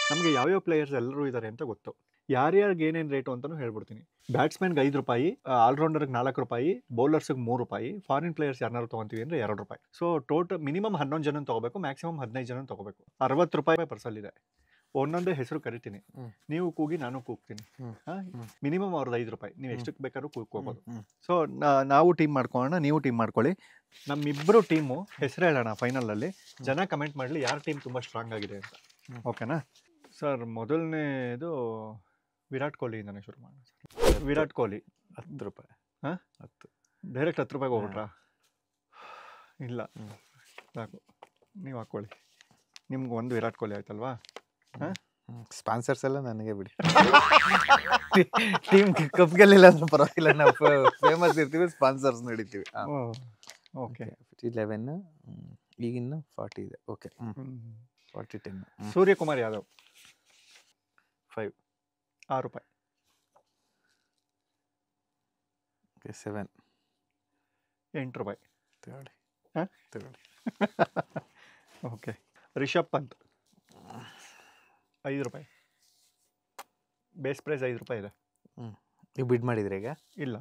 ನಮಗೆ ಯಾವ್ಯಾವ ಪ್ಲೇಯರ್ಸ್ ಎಲ್ಲರೂ ಇದ್ದಾರೆ ಅಂತ ಗೊತ್ತು, ಯಾರ್ಯಾರಿಗೆ ಏನೇನು ರೇಟು ಅಂತಲೂ ಹೇಳ್ಬಿಡ್ತೀನಿ. ಬ್ಯಾಟ್ಸ್ಮನ್ಗೆ ₹5, ಆಲ್ರೌಂಡರ್ಗೆ ₹4, ಬೌಲರ್ಸ್ಗೆ ₹3, ಫಾರಿನ್ ಪ್ಲೇಯರ್ಸ್ ಯಾರು ತೊಗೊತೀವಿ ಅಂದರೆ ₹2. ಸೊ ಟೋಟಲ್ ಮಿನಿಮಮ್ 11 ಜನ ತೊಗೋಬೇಕು, ಮ್ಯಾಕ್ಸಿಮಮ್ 15 ಜನ ತೊಗೋಬೇಕು. ₹60 ಪರ್ಸಲ್ಲಿದೆ. ಒಂದೊಂದೇ ಹೆಸರು ಕರಿತೀನಿ, ನೀವು ಕೂಗಿ ನಾನು ಕೂಗ್ತೀನಿ. ಮಿನಿಮಮ್ ಅವ್ರದ್ದು ₹5, ನೀವು ಎಷ್ಟಕ್ಕೆ ಬೇಕಾದ್ರೂ ಕೂಗ್ಕೋಬೋದು. ಸೊ ನಾವು ಟೀಮ್ ಮಾಡ್ಕೊಳ್ಳೋಣ, ನೀವು ಟೀಮ್ ಮಾಡ್ಕೊಳ್ಳಿ. ನಮ್ಮಿಬ್ಬರು ಟೀಮು ಹೆಸರು ಹೇಳೋಣ ಫೈನಲಲ್ಲಿ, ಜನ ಕಮೆಂಟ್ ಮಾಡಲಿ ಯಾರ ಟೀಮ್ ತುಂಬ ಸ್ಟ್ರಾಂಗ್ ಆಗಿದೆ ಅಂತ. ಓಕೆನಾ ಸರ್? ಮೊದಲನೇದು ವಿರಾಟ್ ಕೊಹ್ಲಿಯಿಂದನೇ ಶುರು ಮಾಡೋಣ ಸರ್. ವಿರಾಟ್ ಕೊಹ್ಲಿ ₹10. ಹಾಂ, 10 ಡೈರೆಕ್ಟ್ ₹10 ಹೋಗ್ಬಿಟ್ರಾ? ಇಲ್ಲ, ಸಾಕು, ನೀವು ಹಾಕ್ಕೊಳ್ಳಿ. ನಿಮ್ಗೆ ಒಂದು ವಿರಾಟ್ ಕೊಹ್ಲಿ ಆಯ್ತಲ್ವಾ? ಹಾಂ, ಸ್ಪಾನ್ಸರ್ಸ್ ಎಲ್ಲ ನನಗೆ ಬಿಡಿ. ಟೀಮ್ ಕಪ್ ಗೆಲ್ಲಿಲ್ಲ ಅಂದ್ರೆ ಪರವಾಗಿಲ್ಲ, ನಾವು ಫೇಮಸ್ ಇರ್ತೀವಿ, ಸ್ಪಾನ್ಸರ್ಸ್ ನಡೀತೀವಿ. ಓಕೆ, 11 ಈಗಿನ್ನ 40 ಇದೆ. ಓಕೆ, 40-10. ಸೂರ್ಯಕುಮಾರ್ ಯಾದವ್ ₹5. ಓಕೆ, 7. ₹8. ತಗೊಳ್ಳಿ. ಹಾಂ, ತಗೊಳ್ಳಿ. Okay, Rishabh Pant ₹5. Base price ₹5 ಇದೆ. ನೀವು ಬಿಡ್ ಮಾಡಿದ್ರೆ ಈಗ? ಇಲ್ಲ,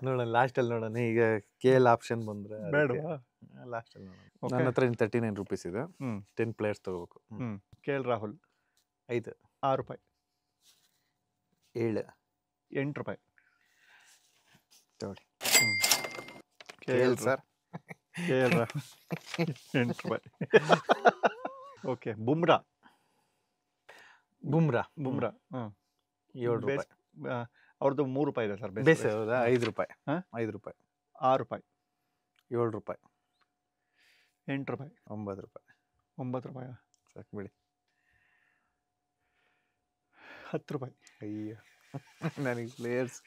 ನೋಡೋಣ ಲಾಸ್ಟಲ್ಲಿ ನೋಡೋಣ. ಈಗ KL ಆಪ್ಷನ್ ಬಂದರೆ ಬೇಡವಾ? ಲಾಸ್ಟಲ್ಲಿ ನೋಡೋಣ. ನನ್ನ ಹತ್ರ ಇನ್ನು ₹39 ಇದೆ. 10 ಪ್ಲೇಯರ್ಸ್ ತಗೋಬೇಕು. KL ರಾಹುಲ್ ₹5. ₹6. 7. ₹8. ತಗೊಳ್ಳಿ. KL sir, KL Rahul ₹8. Okay, Bumrah ಹಾಂ, ₹7. ಅವ್ರದ್ದು ₹3 ಇದೆ ಸರ್. ಬೇಸ್ ಹೌದಾ? ₹5. ಹಾಂ, ₹5. ₹6. ₹7. ₹8. ₹9. ಸಾಕು ಬಿಡಿ. ₹10. ಅಯ್ಯೋ, ನನಗೆ ಪ್ಲೇಯರ್ಸ್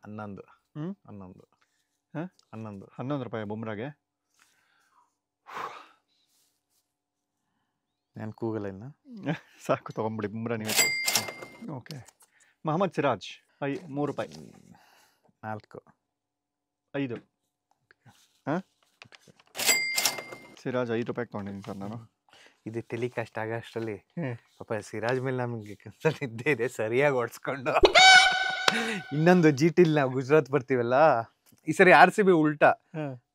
11. ₹11 ಬುಮ್ರಾಗೆ. ನಾನು ಕೂಗಲ್ಲ ಇನ್ನು. ಸಾಕು, ತೊಗೊಂಬಿಡಿ ಬುಮ್ರಾ ನೀವೇ. ಓಕೆ, ಮೊಹಮ್ಮದ್ ಸಿರಾಜ್ ₹3. 4. 5. ಹಾಂ, ಸಿರಾಜ್ ₹5 ತೊಗೊಂಡಿದ್ದೀನಿ ಸರ್ ನಾನು. ಇದು ಟೆಲಿಕಾಸ್ಟ್ ಆಗೋ ಅಷ್ಟರಲ್ಲಿ ಪಾಪ ಸಿರಾಜ್ ಮೇಲೆ ನಮಗೆ ಕನ್ಸರ್ನ್ ಇದ್ದೇ ಇದೆ, ಸರಿಯಾಗಿ ಓಡಿಸ್ಕೊಂಡು. ಇನ್ನೊಂದು GTಲಿ ನಾವು ಗುಜರಾತ್ ಬರ್ತೀವಲ್ಲ, ಈ ಸರಿ RCB ಉಲ್ಟಾ,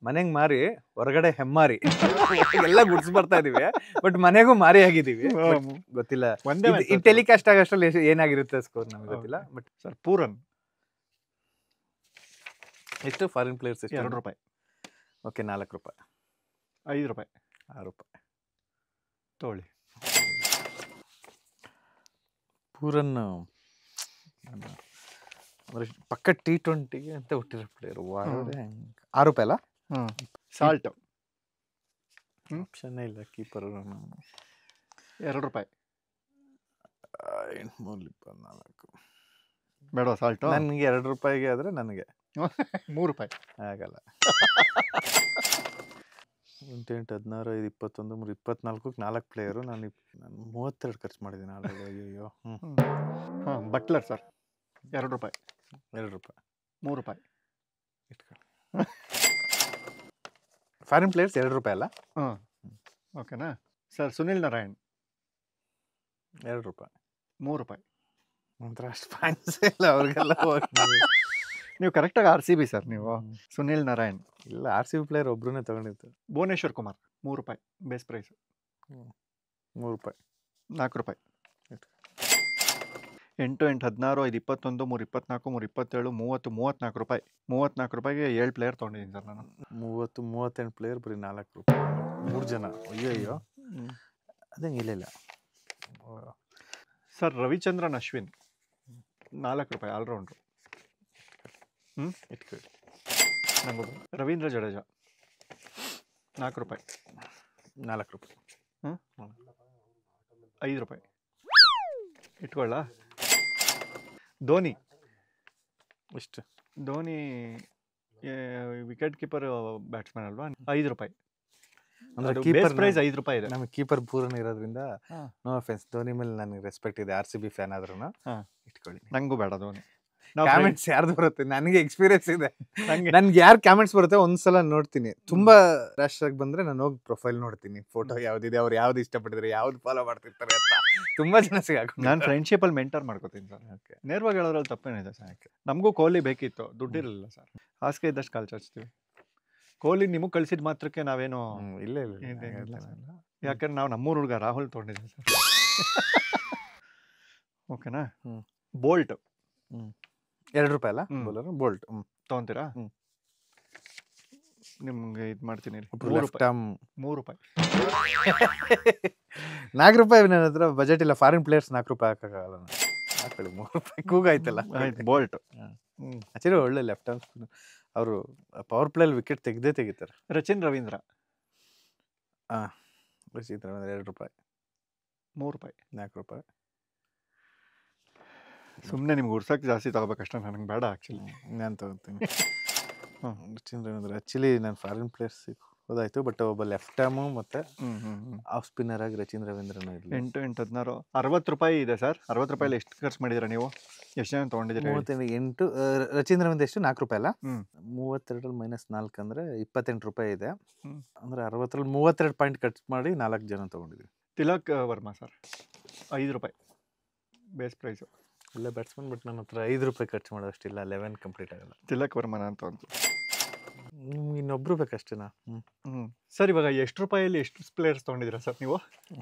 ಮನೆಗೆ ಮಾರಿ ಹೊರಗಡೆ ಹೆಮ್ಮಾರಿ ಎಲ್ಲ ಗುಡ್ಸ್ ಬರ್ತಾ ಇದೀವಿ, ಬಟ್ ಮನೆಗೂ ಮಾರಿ ಆಗಿದೀವಿ. ಗೊತ್ತಿಲ್ಲ ಈ ಟೆಲಿಕಾಸ್ಟ್ ಆಗೋಷ್ಟ್ರಲ್ಲಿ ಏನಾಗಿರುತ್ತೆ ಸ್ಕೋರ್ ನಮ್ಗೆ ಗೊತ್ತಿಲ್ಲ. ಬಟ್ ಸರ್ ಪೂರನ್ ಎಷ್ಟು? ಫಾರಿನ್ ಪ್ಲೇಯರ್ಸ್ ಎಷ್ಟು? ₹2. ಓಕೆ, ₹4. ₹5. ₹6. ತೊಗೊಳ್ಳಿ. ಪೂರನ್ ಪಕ್ಕ T20 ಅಂತ ಹುಟ್ಟಿರೋ ಪ್ಲೇಯರ್. ₹6 ಅಲ್ಲ? ಸಾಲ್ಟ್ ಆಪ್ಷನ್ನೇ ಇಲ್ಲ. ಕೀಪರ್ 2 ರೂಪಾಯಿ. 824 ಬೇಡ ಸಾಲ್ಟು. ನನಗೆ 2 ರೂಪಾಯಿಗೆ ಆದರೆ ನನಗೆ 3 ರೂಪಾಯಿ ಆಗಲ್ಲ. 8, 16, 5, 21, 3, 24ಕ್ಕೆ 4 ಪ್ಲೇಯರು. ನಾನು 32 ಖರ್ಚು ಮಾಡಿದ್ದೀನಿ ಆಲ್ರೆಡಿ. ಅಯ್ಯೋ. ಹಾಂ ಬಟ್ಲರ್ ಸರ್ 2 ರೂಪಾಯಿ. 2 ರೂಪಾಯಿ. 3 ರೂಪಾಯಿ ಇಟ್ಕೊಳ್ಳಿ. ಫಾರಿನ್ ಪ್ಲೇಯರ್ಸ್ 2 ರೂಪಾಯಿ ಅಲ್ಲ? ಹಾಂ ಓಕೆನಾ ಸರ್. ಸುನಿಲ್ ನಾರಾಯಣ್ 2 ರೂಪಾಯಿ. 3 ರೂಪಾಯಿ. ಒಂಥರ ಅಷ್ಟು ಪಾಯಿಂಟ್ಸ್ ಇಲ್ಲ ಅವ್ರಿಗೆಲ್ಲ. ನೀವು ಕರೆಕ್ಟಾಗಿ RCB ಸರ್ ನೀವು. ಸುನಿಲ್ ನಾರಾಯಣ್ ಇಲ್ಲ, RCB ಪ್ಲೇಯರ್ ಒಬ್ರನ್ನೇ ತಗೊಂಡಿತ್ತು. ಭುವನೇಶ್ವರ್ ಕುಮಾರ್ 3 ರೂಪಾಯಿ ಬೇಸ್ ಪ್ರೈಸ್. 3 ರೂಪಾಯಿ. 4 ರೂಪಾಯಿ. 8, 8, 16, 5, 21, 3, 24, 3, 27, 30, 34 ರೂಪಾಯಿ. 34 ರೂಪಾಯಿಗೆ 7 ಪ್ಲೇಯರ್ ತೊಗೊಂಡಿದ್ದೀನಿ ಸರ್ ನಾನು. 30, 38 ಪ್ಲೇಯರ್ ಬರೀ 4 ರೂಪಾಯಿ. 3 ಜನ. ಅಯ್ಯೋ ಅದಂಗೆ ಇಲ್ಲ. ಸರ್ ರವಿಚಂದ್ರನ್ ಅಶ್ವಿನ್ 4 ರೂಪಾಯಿ ಆಲ್ರೌಂಡ್ರು. ಇಟ್ಕೊಳ್ಳಿ. ನಂಗೆ ರವೀಂದ್ರ ಜಡೇಜಾ 4 ರೂಪಾಯಿ. 4 ರೂಪಾಯಿ. 5 ರೂಪಾಯಿ ಇಟ್ಕೊಳ್ಳ. ಧೋನಿ ಎಷ್ಟು? ಧೋನಿ ವಿಕೆಟ್ ಕೀಪರ್ ಬ್ಯಾಟ್ಸ್ಮನ್ ಅಲ್ವಾ? 5 ರೂಪಾಯಿ. ಅಂದ್ರೆ ಬೇಸ್ ಕೀಪರ್ ಪ್ರೈಸ್ 5 ರೂಪಾಯಿ ಇದೆ. ನಮಗೆ ಕೀಪರ್ ಪೂರನ ಇರೋದ್ರಿಂದ ನೋ ಅಫೆನ್ಸ್. ಧೋನಿ ಮೇಲೆ ನನಗೆ ರೆಸ್ಪೆಕ್ಟ್ ಇದೆ. RCB ಫ್ಯಾನ್ ಆದ್ರೂ ಇಟ್ಕೊಳ್ಳಿ. ನಂಗೂ ಬೇಡ ಧೋನಿ. ಕಾಮೆಂಟ್ಸ್ ಯಾರ್ದು ಬರುತ್ತೆ? ನನಗೆ ಎಕ್ಸ್ಪೀರಿಯನ್ಸ್ ಇದೆ. ನನ್ಗೆ ಯಾರು ಕಾಮೆಂಟ್ಸ್ ಬರುತ್ತೆ ಒಂದ್ಸಲ ನೋಡ್ತೀನಿ. ತುಂಬಾ ರ್ಯಾಶ್ ಆಗಿ ಬಂದ್ರೆ ನಾನು ಹೋಗಿ ಪ್ರೊಫೈಲ್ ನೋಡ್ತೀನಿ, ಫೋಟೋ ಯಾವ್ದಿದೆ, ಅವ್ರು ಯಾವ್ದು ಇಷ್ಟಪಟ್ಟಿದ್ರೆ, ಯಾವ್ದು ಫಾಲೋ ಮಾಡ್ತಿರ್ತಾರೆ ಅಂತ. ತುಂಬಾ ಜನ ಸಿಗಾಕೊಂಡು ನಾನು ಫ್ರೆಂಡ್ಶಿಪ್ ಅಲ್ಲಿ ಮೆಂಟರ್ ಮಾಡ್ಕೋತೀನಿ ಸರ್. ನೇರವಾಗಿ ಹೇಳೋದ್ರಲ್ಲಿ ತಪ್ಪೇನಿದೆ ಸರ್. ನಮಗೂ ಕೊಹ್ಲಿ ಬೇಕಿತ್ತು, ದುಡ್ಡಿರಲಿಲ್ಲ ಸರ್. ಹಾಸಿಗೆ ಇದ್ದಷ್ಟು ಕಾಲು ಚಾಚ್ತೀವಿ. ಕೊಹ್ಲಿ ನಿಮಗೆ ಕಳ್ಸಿದ ಮಾತ್ರಕ್ಕೆ ನಾವೇನು ಇಲ್ಲ. ಯಾಕಂದ್ರೆ ನಾವು ನಮ್ಮೂರು ಹುಡುಗ ರಾಹುಲ್ ತೊಗೊಂಡಿದ್ದೀವಿ ಸರ್. ಓಕೆನಾ. ಬೋಲ್ಟ್ 2 ರೂಪಾಯಿ ಅಲ್ಲ ಬೌಲರ್? ಬೋಲ್ಟ್ ತೊಗೊಂತೀರಾ? ನಿಮ್ಗೆ ಇದು ಮಾಡ್ತೀನಿ. 3 ರೂಪಾಯಿ. 3 ರೂಪಾಯಿ. 4 ರೂಪಾಯಿ ನನ್ನ ಹತ್ರ ಬಜೆಟ್ ಇಲ್ಲ. ಫಾರಿನ್ ಪ್ಲೇಯರ್ಸ್ 4 ರೂಪಾಯಿ ಹಾಕಕ್ಕಾಗಲ್ಲ. ಹಾಕೊಳ್ಳಿ 3 ರೂಪಾಯಿ. ಕೂಗಾಯ್ತಲ್ಲ. ಬೋಲ್ಟ್ ಆಕ್ಚುಲಿ ಒಳ್ಳೆ ಲೆಫ್ಟ್ ಆರ್ಮ್ ಸ್ಪಿನ್ನರ್. ಅವರು ಪವರ್ ಪ್ಲೇಯಲ್ಲಿ ವಿಕೆಟ್ ತೆಗಿತಾರೆ. ರಚಿನ್ ರವೀಂದ್ರ ರಚಿನ್ ರವೀಂದ್ರ 2 ರೂಪಾಯಿ. 3 ರೂಪಾಯಿ. 4 ರೂಪಾಯಿ. ಸುಮ್ಮನೆ ನಿಮ್ಗೆ ಉರ್ಸಕ್ಕೆ ಜಾಸ್ತಿ ತಗೋಬೇಕಷ್ಟೇ. ನನಗೆ ಬೇಡ ಆ್ಯಕ್ಚುಲಿ. ನಾನು ತಗೋತೀನಿ. ರಚಿನ್ ರವೀಂದ್ರ. ಆ್ಯಕ್ಚುಲಿ ನಾನು ಫಾರಿನ್ ಪ್ಲೇಯರ್ಸ್ ಹೋದಾಯ್ತು, ಬಟ್ ಒಬ್ಬ ಲೆಫ್ಟ್ ಆರ್ಮು ಮತ್ತೆ ಆಫ್ ಸ್ಪಿನ್ನರ್ ಆಗಿ ರಚಿನ್ ರವೀಂದ್ರನೂ ಇರಲಿ. 8, 8, 16, 60 ರೂಪಾಯಿ ಇದೆ ಸರ್. 60 ರೂಪಾಯಲ್ಲಿ ಎಷ್ಟು ಖರ್ಚು ಮಾಡಿದ್ದೀರಾ ನೀವು? ಎಷ್ಟು ಜನ ತೊಗೊಂಡಿದ್ದೀರಿ? 38. ರಚಿನ್ ರವೀಂದ್ರ ಎಷ್ಟು? 4 ರೂಪಾಯಿ ಅಲ್ಲ? 32 ಮೈನಸ್ 4 ಅಂದರೆ 28 ರೂಪಾಯಿ ಇದೆ. ಅಂದರೆ 60ರಲ್ಲಿ 32 ಪಾಯಿಂಟ್ ಖರ್ಚು ಮಾಡಿ 4 ಜನ ತೊಗೊಂಡಿದ್ದೀವಿ. ತಿಲಕ್ ವರ್ಮಾ ಸರ್ 5 ರೂಪಾಯಿ ಬೇಸ್ ಪ್ರೈಸು. ಒಳ್ಳೆ ಬ್ಯಾಟ್ಸ್ಮನ್, ಬಟ್ ನನ್ನ ಹತ್ರ 5 ರೂಪಾಯಿ ಖರ್ಚು ಮಾಡೋಷ್ಟಿಲ್ಲ. 11 ಕಂಪ್ಲೀಟ್ ಆಗಲ್ಲ. ತಿಲಕ್ ವರ್ಮನ ಅಂತ ಒಂದು. ನಿಮ್ಗೆ ಇನ್ನೊಬ್ರು ಬೇಕಷ್ಟೇನಾ? ಸರ್ ಇವಾಗ ಎಷ್ಟು ರೂಪಾಯಲ್ಲಿ ಎಷ್ಟು ಪ್ಲೇಯರ್ಸ್ ತೊಗೊಂಡಿದ್ದೀರಾ ಸರ್ ನೀವು?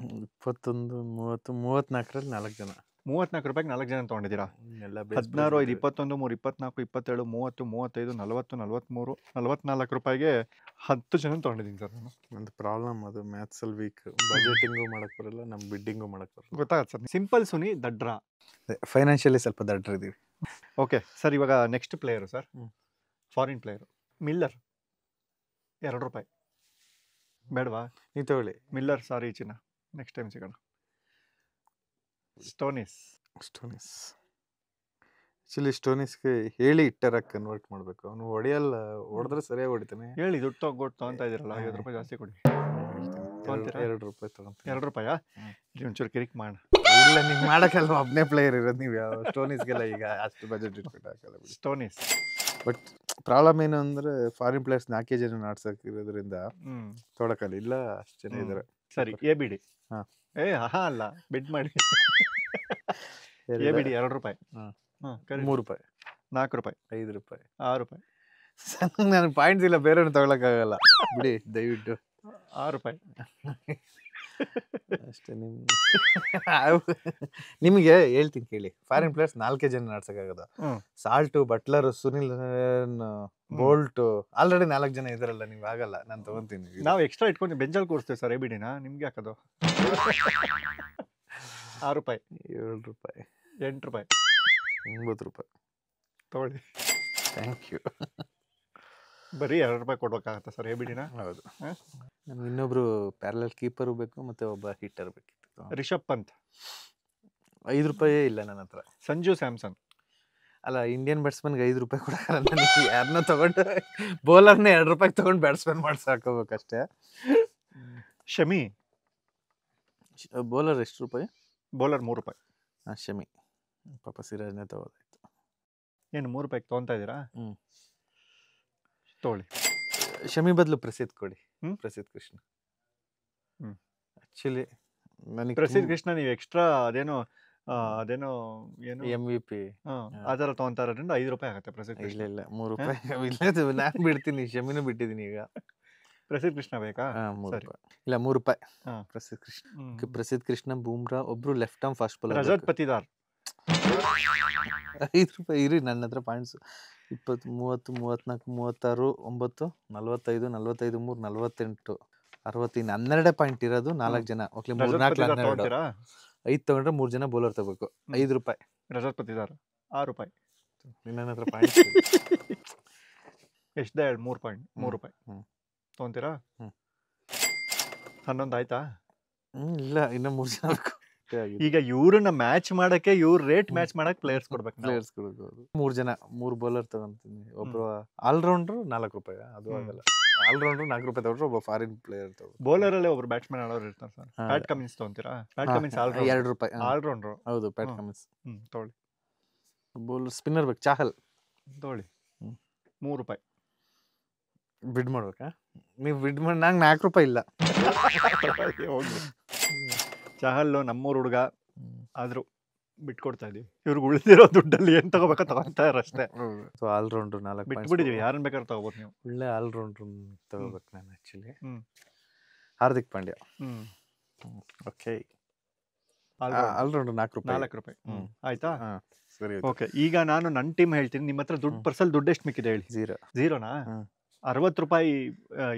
21, 30, 34ರಲ್ಲಿ 4 ಜನ. 34 ರೂಪಾಯಿಗೆ 4 ಜನ ತೊಗೊಂಡಿದ್ದೀರಾ? 16, 5, 21, 3, 24, 27, 30, 35, 40, 43, 44 ರೂಪಾಯಿಗೆ 10 ಜನ ತೊಗೊಂಡಿದ್ದೀನಿ ಸರ್ ನಾನು. ಒಂದು ಪ್ರಾಬ್ಲಮ್ ಅದು, ಮ್ಯಾಥ್ಸಲ್ಲಿ ವೀಕ್. ಬಜೆಟಿಂಗು ಮಾಡೋಕ್ಕೆ ಬರಲ್ಲ, ನಮ್ಮ ಬಿಡ್ಡಿಂಗು ಮಾಡೋಕ್ಕೆ ಬರಲ್ಲ. ಗೊತ್ತಾಗತ್ತೆ ಸರ್. ಸಿಂಪಲ್ ಸುನಿ ದಡ್ರ. ಫೈನಾನ್ಷಿಯಲಿ ಸ್ವಲ್ಪ ದಡ್ರಿದ್ದೀವಿ. Okay sir. ಇವಾಗ next player sir, foreign player Miller 2 ರೂಪಾಯಿ. ಬೇಡವಾ? ನೀವು ತಗೊಳ್ಳಿ. ಮಿಲ್ಲರ್ ಸಾರಿ ಚಿನ್ನ, ನೆಕ್ಸ್ಟ್ ಟೈಮ್ ಸಿಗೋಣ. ಸ್ಟೋನಿಸ್ ಆ್ಯಕ್ಚುಲಿ ಸ್ಟೋನಿಸ್ಗೆ ಹೇಳಿ ಇಟ್ಟರಾಗಿ ಕನ್ವರ್ಟ್ ಮಾಡಬೇಕು. ಅವನು ಹೊಡೆಯಲ್ಲ, ಹೊಡೆದ್ರೆ ಸರಿಯಾಗಿ ಹೊಡಿತಾನೆ. ಹೇಳಿ ದುಡ್ಡು ತಗೊಟ್ಟು ತೊಗೊತಾ ಇದ್ದೀರಲ್ಲ, 50 ರೂಪಾಯಿ ಜಾಸ್ತಿ ಕೊಡಿ. 2 ರೂಪಾಯಿ ತಗೊಂತೀನಿ. 2 ರೂಪಾಯಾ? ಇಲ್ಲಿ ಒಂಚೂರು ಕಿರಿಕ್ ಮಾಡೋಣ. ಇಲ್ಲ, ನೀವು ಮಾಡೋಕ್ಕಲ್ವ, ಒಬ್ಬನೇ ಪ್ಲೇಯರ್ ಇರೋದು. ನೀವು ಯಾವ ಸ್ಟೋನಿಸ್ಗೆಲ್ಲ ಈಗ ಅಷ್ಟು ಬಜೆಟ್ ಇಟ್ಬಿಟ್ಟು ಹಾಕಲ್ಲ ಬಿಡಿ. ಸ್ಟೋನಿಸ್. ಬಟ್ ಪ್ರಾಬ್ಲಮ್ ಏನು ಅಂದರೆ ಫಾರಿನ್ ಪ್ಲೇಯರ್ಸ್ 4 ಜನ ಆಡ್ಸೋಕ್ಕಿರೋದ್ರಿಂದ ತೊಡಕಲ್ಲ. ಇಲ್ಲ ಅಷ್ಟು ಜನ ಇದ್ದಾರೆ. ಸರಿ, ABD. ಅಲ್ಲ, ಬಿಡ್ ಮಾಡಿ. ABD 2 ರೂಪಾಯಿ. 3 ರೂಪಾಯಿ. 4 ರೂಪಾಯಿ. 5 ರೂಪಾಯಿ. 6 ರೂಪಾಯಿ. ನನಗೆ ಪಾಯಿಂಟ್ಸ್ ಇಲ್ಲ, ಬೇರೆಯವ್ರು ತಗೊಳಕ್ಕಾಗಲ್ಲ ಬಿಡಿ ದಯವಿಟ್ಟು. 6 ರೂಪಾಯಿ ಅಷ್ಟೇ. ನಿಮಗೆ ಹೇಳ್ತೀನಿ ಕೇಳಿ. ಫಾರಿನ್ ಪ್ಲೇಯರ್ಸ್ 4 ಜನ ಆಡ್ಸಕ್ಕಾಗದ. Salt, Buttler, Sunil, Boult already 4 ಜನ ಇದಾರಲ್ಲ. ನೀವು ಆಗಲ್ಲ, ನಾನು ತಗೊಂತೀನಿ. ನಾವು ಎಕ್ಸ್ಟ್ರಾ ಇಟ್ಕೊಂಡು ಬೆಂಚಲ್ಲಿ ಕೂರಿಸ್ತೇವೆ ಸರ್. ABDನ ನಿಮ್ಗೆ ಹಾಕೋದು. 6 ರೂಪಾಯಿ. 7 ರೂಪಾಯಿ. 8 ರೂಪಾಯಿ. 9 ರೂಪಾಯಿ. ತಗೊಳ್ಳಿ. Thank you. ಬರೀ 2 ರೂಪಾಯಿ ಕೊಡ್ಬೇಕಾಗತ್ತಾ ಸರ್ ABDನ? ಹೌದು. ನಮ್ಗೆ ಇನ್ನೊಬ್ರು ಪ್ಯಾರಲಲ್ ಕೀಪರು ಬೇಕು, ಮತ್ತೆ ಒಬ್ಬ ಹಿಟ್ಟರ್ ಬೇಕಿತ್ತು. ರಿಷಬ್ ಪಂತ್. ₹5 ಇಲ್ಲ ನನ್ನ ಹತ್ರ. ಸಂಜು ಸ್ಯಾಮ್ಸನ್. ಅಲ್ಲ, ಇಂಡಿಯನ್ ಬ್ಯಾಟ್ಸ್ಮನ್ಗೆ ₹5 ಕೊಡಲ್ಲ. ನನಗೆ ಯಾರನ್ನ ತಗೊಂಡು ಬೌಲರ್ನೇ ₹2 ತಗೊಂಡು ಬ್ಯಾಟ್ಸ್ಮನ್ ಮಾಡ್ಸಿ ಹಾಕೋಬೇಕಷ್ಟೇ. ಶಮಿ. ಬೌಲರ್ ಎಷ್ಟು ರೂಪಾಯಿ? ಬೌಲರ್ ₹3. ಶಮಿ. ಪಾಪ ಸಿರಾಜ್ನೇ ತಗೋದಾಯ್ತು. ಏನು ₹3 ತೊಗೊತಾ ಇದ್ದೀರಾ? ತೊಗೊಳ್ಳಿ. ಶಮಿ ಬದಲು ಪ್ರಸಿದ್ಧ ಕೊಡಿ. ಪ್ರಸಿದ್ಧ ಕೃಷ್ಣ. ಆಕ್ಚುಲಿ ನನಗೆ ಪ್ರಸಿದ್ಧ ಕೃಷ್ಣ ನೀವು ಎಕ್ಸ್ಟ್ರಾ ಅದೇನೋ ಏನು MVP ಆ ಥರ ತೊಗೊತಾ ಇರೋದ್ರಿಂದ ₹5 ಆಗುತ್ತೆ ಪ್ರಸಿದ್ಧ ಕೃಷ್ಣ. ಇಲ್ಲ ₹3 ಇಲ್ಲ. ನಾನು ಬಿಡ್ತೀನಿ, ಶಮಿನೂ ಬಿಟ್ಟಿದ್ದೀನಿ ಈಗ. ಪ್ರಸಿದ್ಧ ಕೃಷ್ಣ ಬೇಕಾ? ₹3 ಇಲ್ಲ, ₹3 ಪ್ರಸಿದ್ಧ ಕೃಷ್ಣ. ಪ್ರಸಿದ್ಧ ಕೃಷ್ಣ, ಬೂಮ್ರಾ, ಒಬ್ರು left arm fast bowler. Rajat Patidar. ₹5 ಇರಿ, ನನ್ನ ಹತ್ರ ಪಾಯಿಂಟ್ಸ್ 20, 30, 34, 36, 9, 45, 45, 3, 48, 60, 12 ಪಾಯಿಂಟ್ ಇರೋದು 4 ಜನ. ಓಕೆ, 3, 4, 12. 5 ತಗೊಂಡ್ರೆ 3 ಜನ ಬೌಲರ್ ತಗೋಬೇಕು. ₹5. ರಜತ್ ಪತಿದಾರ್ ₹6. ನನ್ನ ಹತ್ರ ಪಾಯಿಂಟ್ ಎಷ್ಟೇ ಹೇಳಿ? ₹3 ತೊಗೊಂತೀರಾ? 11 ಆಯ್ತಾ? ಇಲ್ಲ, ಇನ್ನ 3 ಜನ ಬೇಕು. ಈಗ ಇವ್ರನ್ನ ಮ್ಯಾಚ್ ಮಾಡಕ್ಕೆ, ಇವ್ರ ರೇಟ್ ಮ್ಯಾಚ್ ಮಾಡಕ್ ಪ್ಲೇಯರ್ಸ್ ಕೊಡ್ಬೇಕು. 3 ಜನ 3 ಬೌಲರ್ ತಗೊಂತೀನಿ. ಒಬ್ರು ಆಲ್ರೌಂಡರ್ ₹4. ಅದು ಆಗಲ್ಲ. ಆಲ್ರೌಂಡರ್ ₹4 ತಗೊಂಡ್ರೆ ಒಬ್ಬ ಫಾರಿನ್ ಪ್ಲೇಯರ್ ತಗೋ. ಬೌಲರ್ ಅಲ್ಲೇ ಒಬ್ರು ಬ್ಯಾಟ್ಸ್ಮನ್ ಆಡೋರು ಇರ್ತಾರೆ ಸರ್. ಪ್ಯಾಟ್ ಕಮಿನ್ಸ್ ತೊಗೊಂತೀರಾ? Pat Cummins ₹2. ಆಲ್ರೌಂಡರ್. ಹೌದು, ಪ್ಯಾಟ್ ಕಮಿನ್ಸ್. ತೊಗೊಳ್ಳಿ. ಬೌಲರ್ ಸ್ಪಿನ್ನರ್ ಬೇಕು, ಚಾಹಲ್. ತೊಗೊಳ್ಳಿ. ₹3. ಬಿಡ್ ಮಾಡ್ಬೇಕಾ? ನೀವು ಬಿಡ್ ಮಾಡಿ. ನಂಗೆ ₹4 ಇಲ್ಲ. ಹೋಗ್ಲಿ. ಚಹಲ್ ನಮ್ಮೂರ್ ಹುಡುಗ ಆದ್ರೂ ಬಿಟ್ಕೊಡ್ತಾ ಇದೀವಿ. ಇವ್ರಿಗೆ ಉಳಿದಿರೋ ದುಡ್ಡಲ್ಲಿ ಏನ್ ತಗೋಬೇಕೋ ತಗೊಂತಾ ಇರಷ್ಟೇ. So allrounder 4 ಬಿಟ್ಬಿಟ್ಟಿದೀವಿ. ಯಾರನ್ನ ಬೇಕಾದ್ರೂ ತಗೋಬೋದು ನೀವು. ಒಳ್ಳೆ ಆಲ್ರೌಂಡರ್ ತಗೋಬೇಕು ನಾನು actually. Hardik Pandya. Okay, all rounder ₹4. ಆಯ್ತಾ? ಸರಿ, ಓಕೆ. ಈಗ ನಾನು ನನ್ನ ಟೀಮ್ ಹೇಳ್ತೀನಿ. ನಿಮ್ಮ ಹತ್ರ ದುಡ್ಡು ಎಷ್ಟು ಮಿಕ್ಕಿದೆ ಹೇಳಿ? ಝೀರೋನಾ? ₹60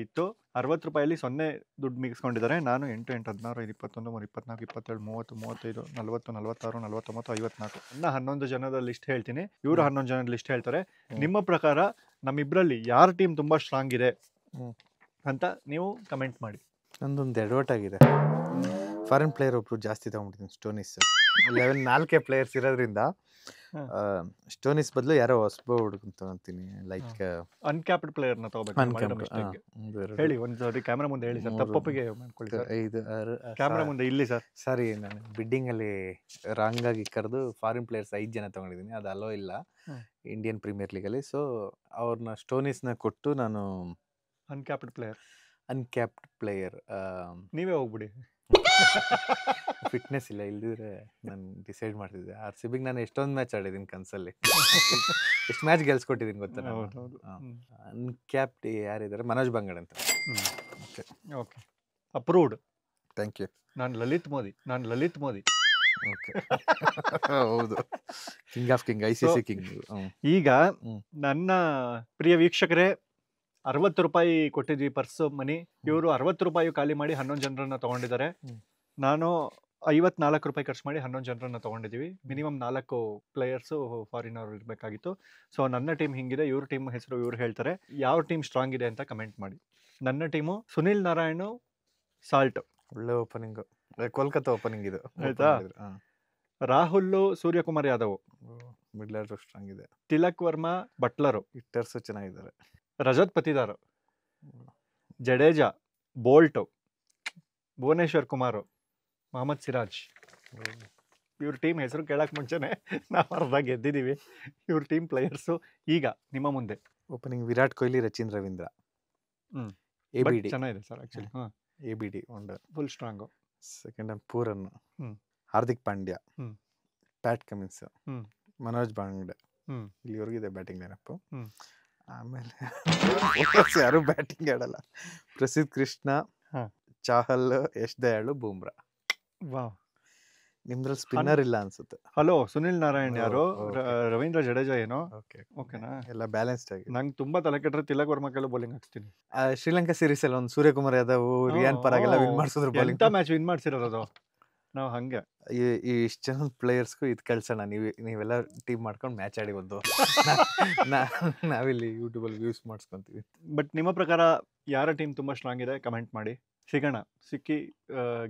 ಇತ್ತು. ₹60 0 ದುಡ್ಡು ಮಿಗಿಸ್ಕೊಂಡಿದ್ದಾರೆ. ನಾನು 8, 8, 16, 21, 23, 24, 27, 30, 35, 40, 46, 47, 54. 11 ಜನದ ಲಿಸ್ಟ್ ಹೇಳ್ತೀನಿ. ಇವರು 11 ಜನದ ಲಿಸ್ಟ್ ಹೇಳ್ತಾರೆ. ನಿಮ್ಮ ಪ್ರಕಾರ ನಮ್ಮಿಬ್ರಲ್ಲಿ ಯಾರ ಟೀಮ್ ತುಂಬಾ ಸ್ಟ್ರಾಂಗ್ ಇದೆ ಅಂತ ನೀವು ಕಮೆಂಟ್ ಮಾಡಿ. ನಂದೊಂದು ಎಡವಟ್ ಆಗಿದೆ. ಫಾರಿನ್ ಪ್ಲೇಯರ್ ಒಬ್ರು ಜಾಸ್ತಿ ತಗೊಂಡ್ಬಿಡ್ತೀನಿ. ಸ್ಟೋನಿಸ್ 4 ಪ್ಲೇಯರ್ಸ್ ಇರೋದ್ರಿಂದ ಸ್ಟೋನಿಸ್ ಬದಲು ಯಾರೋ ಹೊಸಬ ಹುಡುಗ ತಗೊಂತೀನಿ. ಲೈಕ್ ಅನ್ಕ್ಯಾಪ್ಡ್ ಪ್ಲೇಯರ್ ನ ತಗೋಬೇಕು. ಹೇಳಿ ಒಂದ್ಸರಿ ಕ್ಯಾಮ್ರಾ ಮುಂದೆ ಹೇಳಿ ಸರ್. ತಪ್ಪೊಪ್ಪಿಗೆ ಮಾಡ್ಕೊಳ್ಳಿ ಸರ್. 5, 6 ಕ್ಯಾಮ್ರಾ ಮುಂದೆ ಇಲ್ಲಿ ಸರ್. ಸಾರಿ, ನಾನು ಬಿಡ್ಡಿಂಗ್ ಅಲ್ಲಿ ರಾಂಗ್ ಆಗಿ ಕರೆದು ಫಾರಿನ್ ಪ್ಲೇಯರ್ಸ್ 5 ಜನ ತಗೊಂಡಿದ್ದೀನಿ. ಅದು ಅಲೋ ಇಲ್ಲ ಇಂಡಿಯನ್ ಪ್ರೀಮಿಯರ್ ಲೀಗ್ ಅಲ್ಲಿ. ಸೊ ಅವ್ರನ್ನ ಸ್ಟೋನಿಸ್ನ ಕೊಟ್ಟು ನಾನು ಅನ್ಕ್ಯಾಪ್ಡ್ ಪ್ಲೇಯರ್ ನೀವೇ ಹೋಗ್ಬಿಡಿ. ಫಿಟ್ನೆಸ್ ಇಲ್ಲ, ಇಲ್ದಿದ್ರೆ ನಾನು ಡಿಸೈಡ್ ಮಾಡ್ತಿದ್ದೆ. RCB ನಾನು ಎಷ್ಟೊಂದು ಮ್ಯಾಚ್ ಆಡಿದ್ದೀನಿ ಕನ್ಸಲ್ಲಿ. ಎಷ್ಟು ಮ್ಯಾಚ್ ಗೆಲ್ಸ್ಕೊಟ್ಟಿದ್ದೀನಿ ಗೊತ್ತಾ? ಅನ್ಕ್ಯಾಪ್ಡ್ ಯಾರಿದ್ದಾರೆ? ಮನೋಜ್ ಬಂಗಡ್ ಅಂತ. Okay, approved. Thank you. ನಾನು ಲಲಿತ್ ಮೋದಿ. ಓಕೆ, ಹೌದು, king of king, ICC king. ಈಗ ನನ್ನ ಪ್ರಿಯ ವೀಕ್ಷಕರೇ, ₹60 ಕೊಟ್ಟಿದ್ವಿ ಪರ್ಸ್ ಮನಿ. ಇವರು ₹60 ಖಾಲಿ ಮಾಡಿ 11 ಜನರನ್ನ ತಗೊಂಡಿದ್ದಾರೆ. ನಾನು ₹54 ಖರ್ಚು ಮಾಡಿ 11 ಜನರನ್ನ ತಗೊಂಡಿದ್ದೀವಿ. ಮಿನಿಮಮ್ 4 ಪ್ಲೇಯರ್ಸು ಫಾರಿನ್ ಅವ್ರು ಇರಬೇಕಾಗಿತ್ತು. ಸೊ ನನ್ನ ಟೀಮ್ ಹಿಂಗಿದೆ. ಇವ್ರ ಟೀಮ್ ಹೆಸರು ಇವ್ರು ಹೇಳ್ತಾರೆ. ಯಾವ ಟೀಮ್ ಸ್ಟ್ರಾಂಗ್ ಇದೆ ಅಂತ ಕಮೆಂಟ್ ಮಾಡಿ. ನನ್ನ ಟೀಮು ಸುನಿಲ್ ನಾರಾಯಣ್, ಸಾಲ್ಟ್. ಒಳ್ಳೆ ಓಪನಿಂಗ್, ಕೋಲ್ಕತ್ತಾ ಓಪನಿಂಗ್ ಇದು, ಆಯ್ತಾ? Rahul, Suryakumar Yadav, middle order strong ಇದೆ. ತಿಲಕ್ ವರ್ಮಾ, ಬಟ್ಲರು. ಹಿಟ್ಟರ್ಸ್ ಚೆನ್ನಾಗಿದ್ದಾರೆ. ರಜತ್ ಪತಿದಾರ್, ಜಡೇಜಾ, ಬೋಲ್ಟ್, ಭುವನೇಶ್ವರ್ ಕುಮಾರ್, ಮೊಹಮ್ಮದ್ ಸಿರಾಜ್. ಇವ್ರ ಟೀಮ್ ಹೆಸರು ಕೇಳಕ್ ಮುಂಚೆನೆ ನಾವು ಅರ್ಧ ಗೆದ್ದಿದ್ದೀವಿ. ಇವ್ರ ಟೀಮ್ ಪ್ಲೇಯರ್ಸು ಈಗ ನಿಮ್ಮ ಮುಂದೆ. ಓಪನಿಂಗ್ ವಿರಾಟ್ ಕೊಹ್ಲಿ, ರಚಿನ್ ರವೀಂದ್ರ. ABD ಚೆನ್ನಾಗಿದೆ sir actually. ABD wonder, full strong. Second time Pooran, Hardik Pandya, Pat Cummins, Manoj ಬಾಂಗ್ಡೆ. ಇಲ್ಲಿವರೆಗಿದೆ ಬ್ಯಾಟಿಂಗ್ ಲೈನಪ್. ಆಮೇಲೆ ಯಾರು ಬ್ಯಾಟಿಂಗ್ ಆಡಲ್ಲ. ಪ್ರಸಿದ್ಧ ಕೃಷ್ಣ, ಚಾಹಲ್, ಯಶ್ ದಯಾಳು, ಬೂಮ್ರಾ. ವಾವ್. ನಿಮ್ದ್ರಲ್ಲಿ ಸ್ಪಿನ್ನರ್ ಇಲ್ಲ ಅನ್ಸುತ್ತೆ. ಹಲೋ, ಸುನಿಲ್ ನಾರಾಯಣ್ ಯಾರು, ರವೀಂದ್ರ ಜಡೇಜಾ ಏನೋ. ಓಕೆನಾ, ಎಲ್ಲ ಬ್ಯಾಲೆನ್ಸ್ಡ್ ಆಗಿ. ನಂಗೆ ತುಂಬಾ ತಲೆ ಕೆಟ್ಟರೆ ತಿಲಕ್ ವರ್ಮಕ್ಕೆಲ್ಲ ಬೌಲಿಂಗ್ ಹಾಕ್ತೀನಿ. ಶ್ರೀಲಂಕಾ ಸೀರೀಸ್ ಅಲ್ಲಿ ಒಂದು ಸೂರ್ಯಕುಮಾರ್ ಯಾದವ್, ರಿಯಾನ್ ಪರಾಗ್ ಎಲ್ಲ ವಿನ್ ಮಾಡಿಸಿದ್ರು. ಎಂತ ಮ್ಯಾಚ್ ವಿನ್ ಮಾಡ್ಸಿರೋದು ನಾವು. ಹಂಗೆ ಇಷ್ಟು ಜನ ಪ್ಲೇಯರ್ಸ್ಗೂ ಇದು ಕಳ್ಸೋಣ. ನೀವೆಲ್ಲ ಟೀಮ್ ಮಾಡ್ಕೊಂಡು ಮ್ಯಾಚ್ ಆಡಿ ಒಂದು ನಾವಿಲ್ಲಿ ಯೂಟ್ಯೂಬಲ್ಲಿ ವ್ಯೂಸ್ ಮಾಡಿಸ್ಕೊಂತೀವಿ. ಬಟ್ ನಿಮ್ಮ ಪ್ರಕಾರ ಯಾರ ಟೀಮ್ ತುಂಬಾ ಸ್ಟ್ರಾಂಗ್ ಇದೆ ಕಮೆಂಟ್ ಮಾಡಿ. ಸಿಗೋಣ. ಸಿಕ್ಕಿ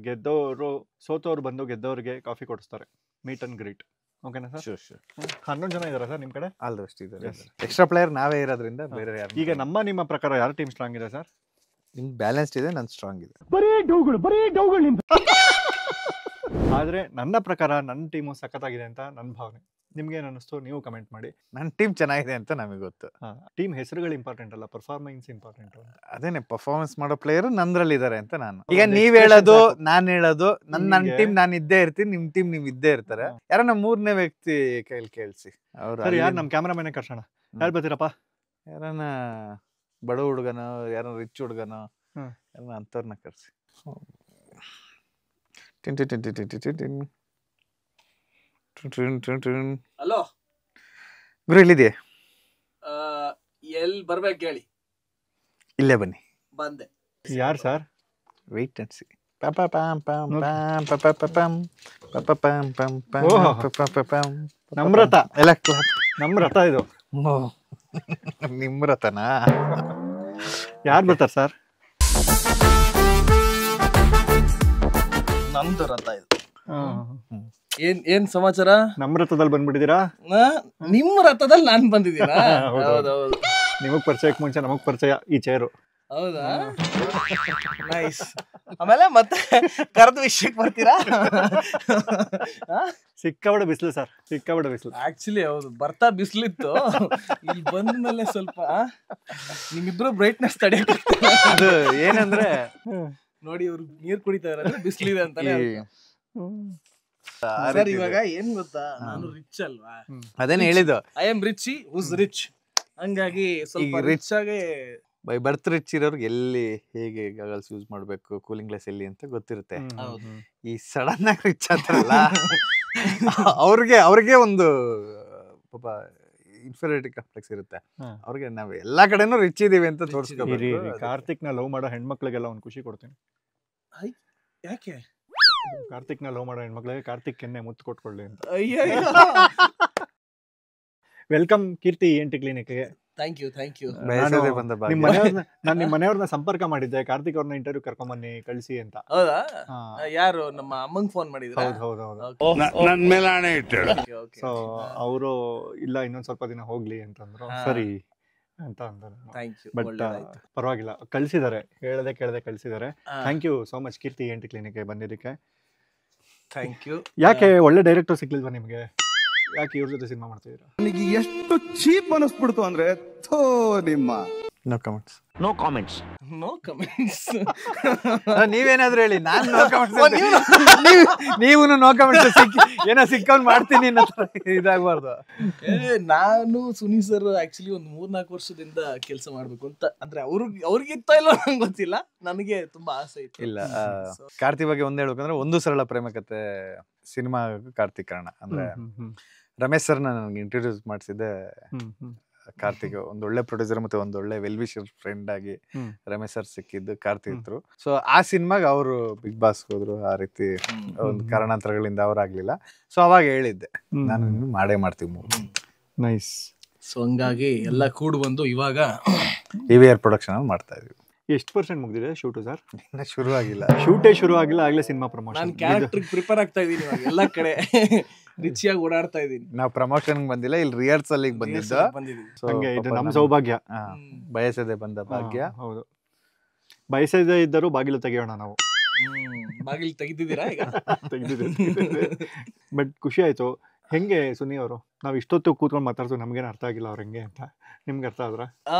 ಗೆದ್ದವರು ಸೋತವ್ರು ಬಂದು ಗೆದ್ದವ್ರಿಗೆ ಕಾಫಿ ಕೊಡಿಸ್ತಾರೆ, ಮೀಟ್ ಅಂಡ್ ಗ್ರೀಟ್. ಓಕೆನಾ ಸರ್? Sure sure. 11 ಜನ ಇದಾರಾ ಸರ್ ನಿಮ್ಮ ಕಡೆ? ಆಲ್ ದ ಬೆಸ್ಟ್ ಇದ್ದಾರೆ. ಎಕ್ಸ್ಟ್ರಾ ಪ್ಲೇಯರ್ ನಾವೇ ಇರೋದ್ರಿಂದ ಬೇರೆ ಯಾರು. ಈಗ ನಿಮ್ಮ ಪ್ರಕಾರ ಯಾರ ಟೀಮ್ ಸ್ಟ್ರಾಂಗ್ ಇದೆ ಸರ್? ನಿಮ್ಗೆ ಬ್ಯಾಲೆನ್ಸ್ಡ್ ಇದೆ, ನನ್ನ ಸ್ಟ್ರಾಂಗ್ ಇದೆ. ಆದರೆ ನನ್ನ ಪ್ರಕಾರ ನನ್ನ ಟೀಮು ಸಖತ್ತಾಗಿದೆ ಅಂತ ನನ್ನ ಭಾವನೆ. ನಿಮ್ಗೆ ಏನು ಅನ್ನಿಸ್ತು? ನೀವು ಕಮೆಂಟ್ ಮಾಡಿ. ನನ್ನ ಟೀಮ್ ಚೆನ್ನಾಗಿದೆ ಅಂತ ನಮಗೆ ಗೊತ್ತು. ಟೀಮ್ ಹೆಸರುಗಳು ಇಂಪಾರ್ಟೆಂಟ್ ಅಲ್ಲ, ಪರ್ಫಾರ್ಮೆನ್ಸ್ ಇಂಪಾರ್ಟೆಂಟ್. ಅದೇನೆ ಪರ್ಫಾರ್ಮೆನ್ಸ್ ಮಾಡೋ ಪ್ಲೇಯರ್ ನಂದ್ರಲ್ಲಿ ಇದಾರೆ ಅಂತ ನಾನು. ಈಗ ನೀವ್ ಹೇಳೋದು ನಾನ್ ಹೇಳೋದು, ನನ್ನ ಟೀಮ್ ನಾನು ಇದ್ದೇ ಇರ್ತೀನಿ, ನಿಮ್ ಟೀಮ್ ನೀವ್ ಇದ್ದೇ ಇರ್ತಾರೆ. ಯಾರನ್ನ ಮೂರನೇ ವ್ಯಕ್ತಿ ಕೈಲಿ ಕೇಳಿಸಿ. ಸರಿ, ಯಾರು ನಮ್ಮ ಕ್ಯಾಮ್ರಾಮನ್ ಕರ್ಸೋಣ? ಯಾರು ಬರ್ತೀರಪ್ಪ? ಯಾರನ್ನ ಬಡ ಹುಡುಗನೋ, ಯಾರನ್ನ ರಿಚ್ ಹುಡುಗನೋ, ಯಾರನ್ನ ಅಂತವ್ರನ್ನ ಕರ್ಸಿ. ಹಲೋ ಗುರು, ಎಲ್ಲಿದೆಯಾ? ಎಲ್ಲಿ ಬರ್ಬೇಕು ಹೇಳಿ, ಇಲ್ಲೇ ಬನ್ನಿ. ಬಂದೆ. ಯಾರು sir? Wait and see. Namratha. ಎಲ್ಲ ನಮ್ರತ ಇದು. ನಿಮ್ರತನಾ? ಯಾರು ಬರ್ತಾರೆ ಸರ್? ನಮ್ದು ರಥ ಇದು. ಏನ್ ಸಮಾಚಾರ? ನಮ್ಮ ರಥದಲ್ಲಿ ಬಂದ್ಬಿಟ್ಟಿದ್ದೀರಾ? ನಿಮ್ಮ ರಥದಲ್ಲಿ ನಾನ್ ಬಂದಿದ್ದೀರಾ? ಹೌದೌದು. ನಿಮಗ್ ಪರಿಚಯಕ್ಕೆ ಮುಂಚೆ ನಮಗ್ ಪರಿಚಯ ಈ ಚೇರು. ಹೌದಾ? ನೈಸ್. ಆಮೇಲೆ ಮತ್ತೆ ಕರೆದ ವಿಷಯಕ್ಕೆ ಬರ್ತೀರಾ? ಸಿಕ್ಕಾಬಡ ಬಿಸಿಲು ಸರ್, ಸಿಕ್ಕಾಬಡ ಬಿಸಿಲು. ಆಕ್ಚುಲಿ ಹೌದು, ಬರ್ತಾ ಬಿಸಿಲಿತ್ತು. ಇಲ್ಲಿ ಬಂದ ಮೇಲೆ ಸ್ವಲ್ಪ ನಿಮ್ಮಿಬ್ರು ಬ್ರೈಟ್ನೆಸ್ ತಡೆಯಕ್ಕೆ ಅದು ಏನಂದ್ರೆ ನೋಡಿ, ಇವ್ರು ನೀರ್ ಕುಡಿತಾ ಇರೋದು ಬಿಸಿಲಿದೆ ಅಂತಾನೆ. ಸರ್, ಇವಾಗ ಏನ್ ಗೊತ್ತಾ, ನಾನು ರಿಚ್ ಅಲ್ವಾ? ಅದೇನೆ ಹೇಳಿದ್ದು, I am rich who's rich. ಹಂಗಾಗಿ ಸ್ವಲ್ಪ ರಿಚ್ ಆಗಿ ಬೈ ಬರ್ತ್ ರಿಚ್ ಇರೋರ್ಗೆ ಎಲ್ಲಿ ಹೇಗೆ ಗಾಗಲ್ಸ್ ಯೂಸ್ ಮಾಡ್ಬೇಕು, ಕೂಲಿಂಗ್ ಗ್ಲಾಸ್ ಎಲ್ಲಿ ಅಂತ ಗೊತ್ತಿರುತ್ತೆ. ಈ ಸಡನ್ ಆಗಿ ರಿಚ್ ಅಂತಾರಲ್ಲ, ಅವ್ರಿಗೆ ಒಂದು ಪಾಪ ಇನ್ಫೀರಿಯಾರಿಟಿ ಕಾಂಪ್ಲೆಕ್ಸ್ ಇರುತ್ತೆ. ಅವ್ರಿಗೆ ನಾವ್ ಎಲ್ಲಾ ಕಡೆನೂ ರಿಚ್ ಇದೀವಿ ಅಂತ ತೋರಿಸ್ಕೋಬೇಕು. ಕಾರ್ತಿಕ್ ನ ಲವ್ ಮಾಡೋ ಹೆಣ್ಮಕ್ಳಿಗೆಲ್ಲ ಒಂದು ಖುಷಿ ಕೊಡ್ತೀನಿ. ಯಾಕೆ? ಕಾರ್ತಿಕ್ ನ ಲವ್ ಮಾಡೋ ಹೆಣ್ಮಕ್ಳಿಗೆ ಕಾರ್ತಿಕ್ ಕೆನ್ನೆ ಮುತ್ತು ಕೊಟ್ಕೊಳ್ಳಿ ಅಂತ. ವೆಲ್ಕಮ್ ಕೀರ್ತಿ ENT ಕ್ಲಿನಿಕ್ಗೆ. Thank you. ನಾನು ನಿಮ್ಮ ಮನೆಯವ್ರನ್ನ ಸಂಪರ್ಕ ಮಾಡಿದ್ದೆ, ಕಾರ್ತಿಕ್ ಅವ್ರನ್ನ ಇಂಟರ್ವ್ಯೂ ಕರ್ಕೊಂಬನ್ನಿ ಕಳಿಸಿ ಅಂತ. ಹೌದಾ? ಯಾರು? ನಮ್ಮ ಅಮ್ಮಂಗ್ ಫೋನ್ ಮಾಡಿದ್ರು. ಸೊ ಅವರು ಇಲ್ಲ, ಇನ್ನೊಂದ್ ಸ್ವಲ್ಪ ದಿನ ಹೋಗ್ಲಿ ಅಂತಂದ್ರು. ಸರಿ ಅಂತ ಅಂದ್ರು. ಬಟ್ ಪರವಾಗಿಲ್ಲ, ಕಳ್ಸಿದ್ದಾರೆ, ಹೇಳದೆ ಕೇಳದೆ ಕಳ್ಸಿದ್ದಾರೆ. Thank you so much Keerthi ENT ಕ್ಲಿನಿಕ್ಗೆ ಬಂದಿದ್ದಕ್ಕೆ. Thank you. ಯಾಕೆ ಒಳ್ಳೆ ಡೈರೆಕ್ಟರ್ ಸಿಗ್ಲಿಲ್ವಾ ನಿಮ್ಗೆ? ಯಾಕೆ ಇವ್ರ ಜೊತೆ ಸಿನಿಮಾ ಮಾಡ್ತಿದ್ದೀರಾ? ನನಗೆ ಎಷ್ಟು ಚೀಪ್ ಅನಿಸ್ಬಿಡ್ತು ಅಂದ್ರೆ, ಥೋ ನಿಮ್ಮ. No comments. ನೀವೇನಾದ್ರೂ ಹೇಳಿ, ನಾನು ನೋ ಕಮೆಂಟ್ಸ್. ನೀವು ನೋ ಕಮೆಂಟ್ಸ್. ಏನೋ ಸಿಕ್ಕವ್ನು ಮಾಡ್ತೀನಿ ಇದಾಗಬಾರ್ದು. ನಾನು ಸುನಿ ಸರ್ ಆಕ್ಚುಲಿ ಒಂದು 3-4 ವರ್ಷದಿಂದ ಕೆಲಸ ಮಾಡ್ಬೇಕು ಅಂತ, ಅಂದ್ರೆ ಅವ್ರಿಗಿತ್ತ ಇಲ್ಲೋ ನಂಗೆ ಗೊತ್ತಿಲ್ಲ, ನನಗೆ ತುಂಬಾ ಆಸೆ ಇತ್ತು. ಇಲ್ಲ, ಕಾರ್ತಿ ಬಗ್ಗೆ ಒಂದ್ ಹೇಳ್ಬೇಕಂದ್ರೆ, ಒಂದು ಸರಳ ಪ್ರೇಮ ಕಥೆ ಸಿನಿಮಾ ಕಾರ್ತಿಕ್ ಕಾರಣ. ಅಂದ್ರೆ ರಮೇಶ್ ಸರ್ನ ನನಗೆ ಇಂಟ್ರೊಡ್ಯೂಸ್ ಮಾಡಿಸಿದ್ದೆ ಕಾರ್ತಿಕ್. ಒಂದೊಳ್ಳೆ ಪ್ರೊಡ್ಯೂಸರ್ ಮತ್ತೆ ಒಂದೊಳ್ಳೆ ವೆಲ್ವಿಷರ್ ಫ್ರೆಂಡ್ ಆಗಿ ರಮೇಶ್ ಸರ್ ಸಿಕ್ಕಿದ್ದು ಕಾರ್ತಿಕ್ ಇದ್ರು. ಸೊ ಆ ಸಿನಿಮಾಗ ಅವರು ಬಿಗ್ ಬಾಸ್ ಹೋದ್ರು. ಆ ರೀತಿ ಒಂದು ಕಾರಣಾಂತರಗಳಿಂದ ಅವ್ರಾಗ್ಲಿಲ್ಲ. ಸೊ ಅವಾಗ ಹೇಳಿದ್ದೆ, ನಾನು ಮಾಡೇ ಮಾಡ್ತೀವಿ. ನೈಸ್. ಸೊ ಹಂಗಾಗಿ ಎಲ್ಲ ಕೂಡ್ ಬಂದು ಇವಾಗ EVR ಪ್ರೊಡಕ್ಷನ್ ಮಾಡ್ತಾ ಇದೀವಿ. ಎಷ್ಟು % ಮುಗಿದಿದೆ ಶೂಟು ಸರ್? ಇನ್ನ ಶುರು ಆಗಿಲ್ಲ, ಶೂಟೇ ಶುರು ಆಗಿಲ್ಲ, ಆಗ್ಲೇ ಸಿನಿಮಾ ಪ್ರಮೋಷನ್. ನಾನು ಕ್ಯಾರೆಕ್ಟರ್ ಪ್ರಿಪೇರ್ ಆಗ್ತಾ ಇದೀನಿ ಇವಾಗ, ಎಲ್ಲಾ ಕಡೆ ರಿಚಿಯಾಗಿ ಓಡಾಡ್ತಾ ಇದೀನಿ. ನಾವು ಪ್ರಮೋಷನ್ ಬಂದಿಲ್ಲ, ಇಲ್ಲಿ ರಿಹರ್ಸಲ್ ಬಂದಿದ್ದು. ಹಂಗೆ ಇದು ನಮ್ಮ ಸೌಭಾಗ್ಯ. ಬಯಸದೆ ಬಂದ ಭಾಗ್ಯ. ಹೌದು, ಬಯಸದೆ ಇದ್ದರೂ ಬಾಗಿಲು ತೆಗೆಯೋಣ ನಾವು. ಬಾಗಿಲು ತೆಗೆದಿದ್ದೀರಾ ಈಗ? ತೆಗೆದಿದ್ದೀವಿ. ಬಟ್ ಖುಷಿ ಆಯ್ತು. ಹೆಂಗೆ ಸುನಿ ಅವರು, ನಾವು ಇಷ್ಟೊತ್ತು ಕೂತ್ಕೊಂಡು ಮಾತಾಡ್ತು, ನಮ್ಗೇನು ಅರ್ಥ ಆಗಿಲ್ಲ ಅವ್ರ ಹೆಂಗೆ ಅಂತ. ನಿಮ್ಗೆ ಅರ್ಥ ಆದ್ರ?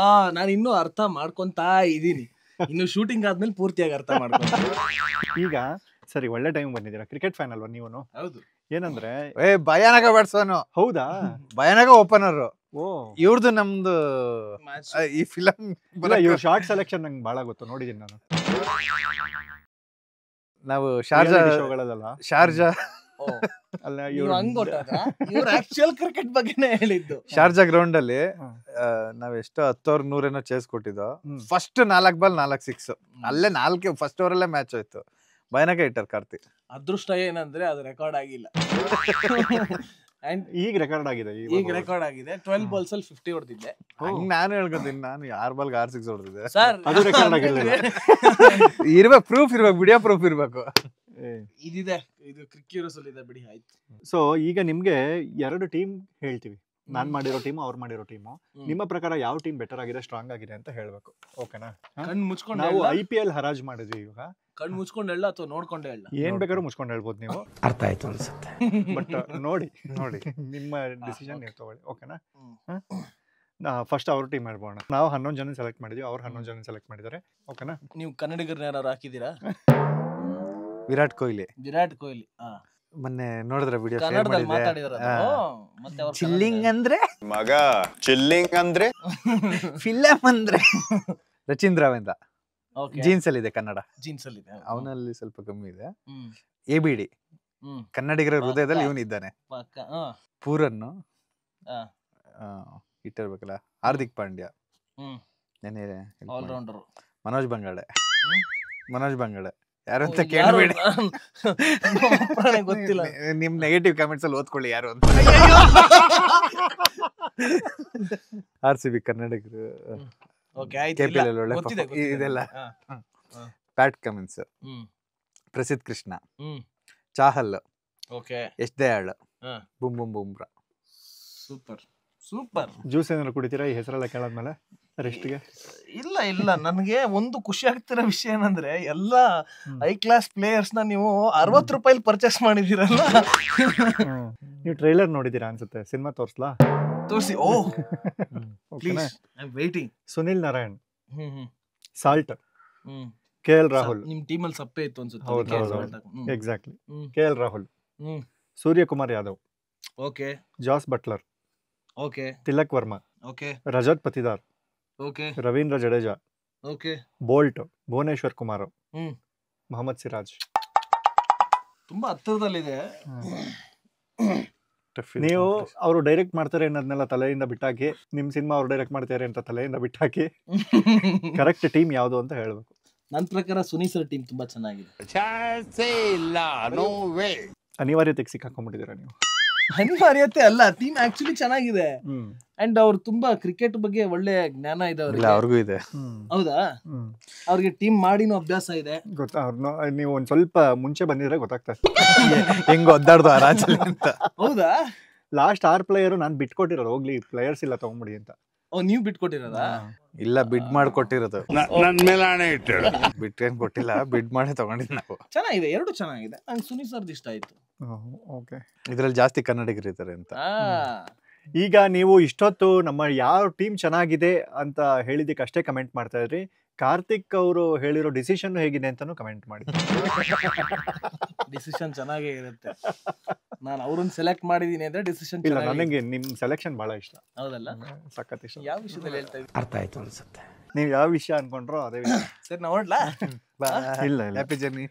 ನಾನು ಇನ್ನೂ ಅರ್ಥ ಮಾಡ್ಕೊಂತಾ ಇದೀನಿ. ಇನ್ನು ಶೂಟಿಂಗ್ ಆದ್ಮೇಲೆ ಪೂರ್ತಿಯಾಗಿ ಅರ್ಥ ಮಾಡ್ಕೊಂತ. ಈಗ ಸರಿ, ಒಳ್ಳೆ ಟೈಮ್ ಬಂದಿದ್ದೀರಾ. ಕ್ರಿಕೆಟ್ ಫ್ಯಾನ್ ಅಲ್ವಾ ನೀವು? ಹೌದು. ಏನಂದ್ರೆ ಭಯಾನಕ ಬ್ಯಾಟ್ಸ್ಮನ್. ಹೌದಾ? ಭಯಾನಕ ಓಪನರ್. ಇವ್ರದ್ದು ನಮ್ದು ಈ ಫಿಲಂ ಇವ್ರ ಶಾರ್ಟ್ ಸೆಲೆಕ್ಷನ್ ನಂಗೆ ಬಹಳ ಗೊತ್ತು, ನೋಡಿದೀನಿ ನಾನು. ನಾವು ಶಾರ್ಜಾ ಅಲ್ಲ, ಕ್ರಿಕೆಟ್ ಬಗ್ಗೆನೇ ಹೇಳಿದ್ದು. ಶಾರ್ಜಾ ಗ್ರೌಂಡ್ ಅಲ್ಲಿ ನಾವ್ ಎಷ್ಟೋ 10-100 ಚೇಸ್ ಕೊಟ್ಟಿದ್ದು. First 4 ball 4 6. ಅಲ್ಲೇ 4 ಫಸ್ಟ್ ಓವರ್ ಅಲ್ಲೇ ಮ್ಯಾಚ್ ಹೋಯ್ತು. ಭಯಾನಕ ಹಿಟ್ಟರ್ ಕಾರ್ತಿಕ್. ಅದೃಷ್ಟ ಏನಂದ್ರೆ ಅದು ರೆಕಾರ್ಡ್ ಆಗಿಲ್ಲ. ಅಂಡ್ ಈಗ ರೆಕಾರ್ಡ್ ಆಗಿದೆ, ಈಗ ರೆಕಾರ್ಡ್ ಆಗಿದೆ. 12 balls ಅಲ್ಲಿ 50 ಹೊಡೆದಿದ್ದೆ. ನಾನು ಹೇಳ್ಕೊತೀನಿ, ನಾನು 6 ಬಾಲ್ಗೆ 6 6 ಹೊಡೆದಿದ್ದೆ ಸರ್ ಅದು ರೆಕಾರ್ಡ್ ಆಗಿರಲಿಲ್ಲ. ಇರ್ಬೇಕು, ಪ್ರೂಫ್ ಇರ್ಬೇಕು, ವಿಡಿಯೋ ಪ್ರೂಫ್ ಇರ್ಬೇಕು. ಇದಿದೆ, ಇದು ಕ್ರಿಕ್ಯೂರಸ್ ಅಲ್ಲಿ ಇದೆ ಬಿಡಿ. ಆಯ್ತು. ಸೊ ಈಗ ನಿಮ್ಗೆ 2 ಟೀಮ್ ಹೇಳ್ತೀವಿ, ನಾನ್ ಮಾಡಿರೋ ಟೀಮು, ಅವ್ರು ಮಾಡಿರೋ ಟೀಮು. ನಿಮ್ಮ ಪ್ರಕಾರ ಯಾವ ಟೀಮ್ ಬೆಟರ್ ಆಗಿದೆ, ಸ್ಟ್ರಾಂಗ್ ಆಗಿದೆ ಅಂತ ಹೇಳ್ಬೇಕು. ಓಕೆನಾ? ಕಣ್ಣು ಮುಚ್ಕೊಂಡು ನಾವು IPL ಹರಾಜ್ ಮಾಡಿದ್ವಿ. ಇವಾಗ ಕಣ್ಣು ಮುಚ್ಕೊಂಡು ಹೇಳ ಅಥವಾ ನೋಡ್ಕೊಂಡೆ ಹೇಳ? ಏನ್ ಬೇಕಾದ್ರೂ ಮುಚ್ಕೊಂಡು ಹೇಳ್ಬೋದು ನೀವು. ಅರ್ಥ ಆಯ್ತು ಅನ್ಸುತ್ತೆ. ಬಟ್ ನೋಡಿ ನಿಮ್ಮ ಡಿಸಿಷನ್ ನೀವು ತಗೊಳ್ಳಿ. ಓಕೆನಾ? ಫಸ್ಟ್ ಅವ್ರ ಟೀಮ್ ಹೇಳ್ಬೋಣ. ನಾವು 11 ಜನ ಸೆಲೆಕ್ಟ್ ಮಾಡಿದ್ವಿ, ಅವ್ರು 11 ಜನ ಸೆಲೆಕ್ಟ್ ಮಾಡಿದ್ದಾರೆ. ಓಕೆನಾ? ನೀವು ಕನ್ನಡಿಗರನ್ನ ಯಾರು ಹಾಕಿದ್ದೀರಾ? ವಿರಾಟ್ ಕೊಹ್ಲಿ. ಮೊನ್ನೆ ನೋಡಿದ್ರೆ ವಿಡಿಯೋ ಕನ್ನಡದಲ್ಲಿ ಮಾತಾಡಿದ್ರು. ಮತ್ತೆ ಅವ್ರು ಚಿಲ್ಲಿಂಗ್ ಅಂದ್ರೆ ಮಗ, ಚಿಲ್ಲಿಂಗ್ ಅಂದ್ರೆ ಫಿಲಂ ಅಂದ್ರೆ ರಚಿನ್ ರಾವ್ ಅಂತ ಜೀನ್ಸ್ ಅಲ್ಲಿ ಇದೆ, ಕನ್ನಡ ಜೀನ್ಸ್ ಅಲ್ಲಿ ಇದೆ. ಅವನಲ್ಲಿ ಸ್ವಲ್ಪ ಕಮ್ಮಿ ಇದೆ. ABD ಕನ್ನಡಿಗರ ಹೃದಯದಲ್ಲಿ ಇವನಿದ್ದಾನೆ. ಪೂರನ್ನು ಇಟ್ಟಿರ್ಬೇಕಲ್ಲ. ಹಾರ್ದಿಕ್ ಪಾಂಡ್ಯ, ಆಲ್ರೌಂಡರ್ ಮನೋಜ್ ಬಂಗಾಡೆ ಯಾರು ಅಂತ ಕೇಳಬೇಡಿ, ಗೊತ್ತಿಲ್ಲ. ನಿಮ್ ನೆಗೆಟಿವ್ ಕಮೆಂಟ್ಸ್ ಅಲ್ಲಿ ಓದ್ಕೊಳ್ಳಿ ಯಾರು ಅಂತ. RCB ಕನ್ನಡಿಗರು. KPL ಒಳ್ಳೆ ಇದೆಲ್ಲ. Pat Cummins, Prasidh Krishna, Chahal, S Dayal, Bumrah. Super. Juice ಏನಾದ್ರು ಕುಡಿತೀರಾ ಈ ಹೆಸರೆಲ್ಲ ಕೇಳಾದ್ಮೇಲೆ ರೆಸ್ಟ್ಗೆ? ಇಲ್ಲ ನನಗೆ ಒಂದು ಖುಷಿ ಆಗ್ತಿರೋ ವಿಷಯ ಏನಂದ್ರೆ ಎಲ್ಲ ಹೈ ಕ್ಲಾಸ್ ಪ್ಲೇಯರ್ಸ್ ನ ನೀವು 60 ರೂಪಾಯಿ ಪರ್ಚೇಸ್ ಮಾಡಿದಿರಲ್ಲ. ನೀವು ಟ್ರೈಲರ್ ನೋಡಿದೀರಾ ಅನ್ಸುತ್ತೆ, ಸಿನಿಮಾ ತೋರ್ಸ್ಲಾ? ತೋರಿಸಿ. Please, I am waiting. Sunil Narine, Salt, KL Rahul. ನಿಮ್ ಟೀಮ್ ಅಲ್ಲಿ ಸಪ್ಪೆ ಇತ್ತು ಅನ್ಸುತ್ತೆ. Exactly. KL Rahul, Suryakumar Yadav, okay, Jos Buttler, okay, Tilak Varma, okay, Rajat Patidar, okay, Ravindra Jadeja, okay, Boult, Bhuvneshwar Kumar, Mohammed Siraj. ತುಂಬಾ ಹತ್ತಿರದಲ್ಲಿದೆ. ನೀವು ಅವರು ಡೈರೆಕ್ಟ್ ಮಾಡ್ತಾರೆ ಅನ್ನೋದನ್ನೆಲ್ಲ ತಲೆಯಿಂದ ಬಿಟ್ಟಾಕಿ, ನಿಮ್ ಸಿನಿಮಾ ಅವ್ರು ಡೈರೆಕ್ಟ್ ಮಾಡ್ತಾರೆ ಅಂತ ತಲೆಯಿಂದ ಬಿಟ್ಟಾಕಿ ಕರೆಕ್ಟ್ ಟೀಮ್ ಯಾವುದು ಅಂತ ಹೇಳ್ಬೇಕು. ನನ್ನ ಪ್ರಕಾರ ಸುನಿ ಸರ್ ಟೀಮ್ ತುಂಬಾ ಚೆನ್ನಾಗಿದೆ. ಅನಿವಾರ್ಯತೆಗೆ ಸಿಕ್ಕಾಕೊಂಡ್ಬಿಟ್ಟಿದ್ದೀರಾ ನೀವು. ಅನಿವಾರ್ಯತೆ ಅಲ್ಲ, ಟೀಮ್ ಆಕ್ಚುಲಿ ಚೆನ್ನಾಗಿದೆ. ಅಂಡ್ ಅವ್ರು ತುಂಬಾ ಕ್ರಿಕೆಟ್ ಬಗ್ಗೆ ಒಳ್ಳೆ ಜ್ಞಾನ ಇದೆ ಅವ್ರಿಗೂ ಇದೆ. ಹೌದಾ? ಅವ್ರಿಗೆ ಟೀಮ್ ಮಾಡಿನೂ ಅಭ್ಯಾಸ ಇದೆ. ಗೊತ್ತಾ? ನೀವು ಒಂದ್ ಸ್ವಲ್ಪ ಮುಂಚೆ ಬಂದಿದ್ರೆ ಗೊತ್ತಾಗ್ತದೆ ಹೆಂಗ್ ಒದ್ದಾಡ್ದು ಆ ರಾಜ್ಯ ಅಂತ. ಹೌದಾ? ಲಾಸ್ಟ್ 6 ಪ್ಲೇಯರ್ ನಾನು ಬಿಟ್ಕೊಟ್ಟಿರೋದು, ಹೋಗ್ಲಿ ಪ್ಲೇಯರ್ಸ್ ಇಲ್ಲ ತಗೊಂಬಿಡಿ ಅಂತ. ನೀವು ಬಿಟ್ಕೊಟ್ಟಿರೋದಾ? ಇಲ್ಲ, ಬಿಡ್ ಮಾಡ್ಕೊಟ್ಟಿರೋದು. ನನ್ ಮೇಲೆ ಆಣೆ ಇಟ್ಟು ಬಿಟ್ಟೇನ್ ಕೊಟ್ಟಿಲ್ಲ, ಬಿಡ್ ಮಾಡೇ ತಗೊಂಡಿದ್ ನಾವು. ಚೆನ್ನಾಗಿದೆ, ಎರಡು ಚೆನ್ನಾಗಿದೆ. ನಂಗೆ ಸುನಿ ಸರ್ದು ಇಷ್ಟ ಆಯ್ತು. ಓಕೆ, ಇದ್ರಲ್ಲಿ ಜಾಸ್ತಿ ಕನ್ನಡಿಗರು ಇದ್ದಾರೆ ಅಂತ. ಈಗ ನೀವು ಇಷ್ಟೊತ್ತು ನಮ್ಮ ಯಾವ ಟೀಮ್ ಚೆನ್ನಾಗಿದೆ ಅಂತ ಹೇಳಿದಕ್ಕೆ ಅಷ್ಟೇ ಕಮೆಂಟ್ ಮಾಡ್ತಾ ಇದ್ರಿ. ಕಾರ್ತಿಕ್ ಅವರು ಹೇಳಿರೋ ಡಿಸಿಷನ್ ಹೇಗಿದೆ ಅಂತಾನು ಕಮೆಂಟ್ ಮಾಡಿ. ಡಿಸಿಷನ್ ಚೆನ್ನಾಗೇ ಇರುತ್ತೆ. ನಾನು ಅವ್ರನ್ನ ಸೆಲೆಕ್ಟ್ ಮಾಡಿದೀನಿ ಅಂದ್ರೆ ಡಿಸಿಷನ್ ಇಲ್ಲ, ನನಗೆ ನಿಮ್ ಸೆಲೆಕ್ಷನ್ ಬಹಳ ಇಷ್ಟ. ಹೌದಲ್ಲ? ಸಖತ್ ಇಷ್ಟ. ಯಾವ ವಿಷಯದಲ್ಲಿ ಹೇಳ್ತಾ ಇದ್ದೀವಿ? ಅರ್ಥ ಆಯ್ತು ಅನ್ಸುತ್ತೆ. ನೀವು ಯಾವ ವಿಷಯ ಅನ್ಕೊಂಡ್ರೋ ಅದೇ ವಿಷಯ. ಸರಿ, ನಾವು ಹೊರಡ್ಲಾ? ಇಲ್ಲ, happy journey.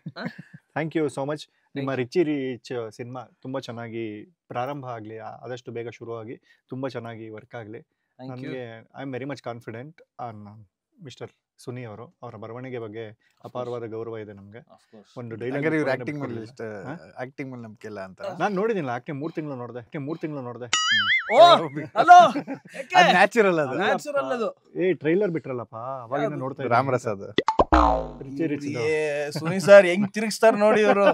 Thank you so much. ನಿಮ್ಮ ರಿಚಿ ರಿಚ್ ಸಿನಿಮಾ ತುಂಬ ಚೆನ್ನಾಗಿ ಪ್ರಾರಂಭ ಆಗಲಿ, ಆದಷ್ಟು ಬೇಗ ಶುರುವಾಗಿ ತುಂಬ ಚೆನ್ನಾಗಿ ವರ್ಕ್ ಆಗಲಿ. ನನಗೆ I am very much confident on mister Suni ಅವರು. ಅವರ ಬರವಣಿಗೆ ಬಗ್ಗೆ ಅಪಾರವಾದ ಗೌರವ ಇದೆ ನಮಗೆ. ಒಂದು ಡೈಲಾಗ್ ಆಕ್ಟಿಂಗ್ ಮೇಲೆ ನಂಬಿಕೆ ಇಲ್ಲ ಅಂತ ನಾನು ನೋಡಿದಿಲ್ಲ. ಆಕ್ಟಿಂಗ್ 3 ತಿಂಗಳು ನೋಡಿದೆ. ನ್ಯಾಚುರಲ್ ಅದು. ಟ್ರೈಲರ್ ಬಿಟ್ರಲ್ಲಪ್ಪ, ಅವಾಗಿಂದ ನೋಡ್ತಾ ಇದ್ದೆ. ರಾಮರಸ ಅದು. ಸುನಿ ಸರ್ ಹೆಂಗ್ ತಿರುಗಿಸ್ತಾರ ನೋಡಿ ಅವರು.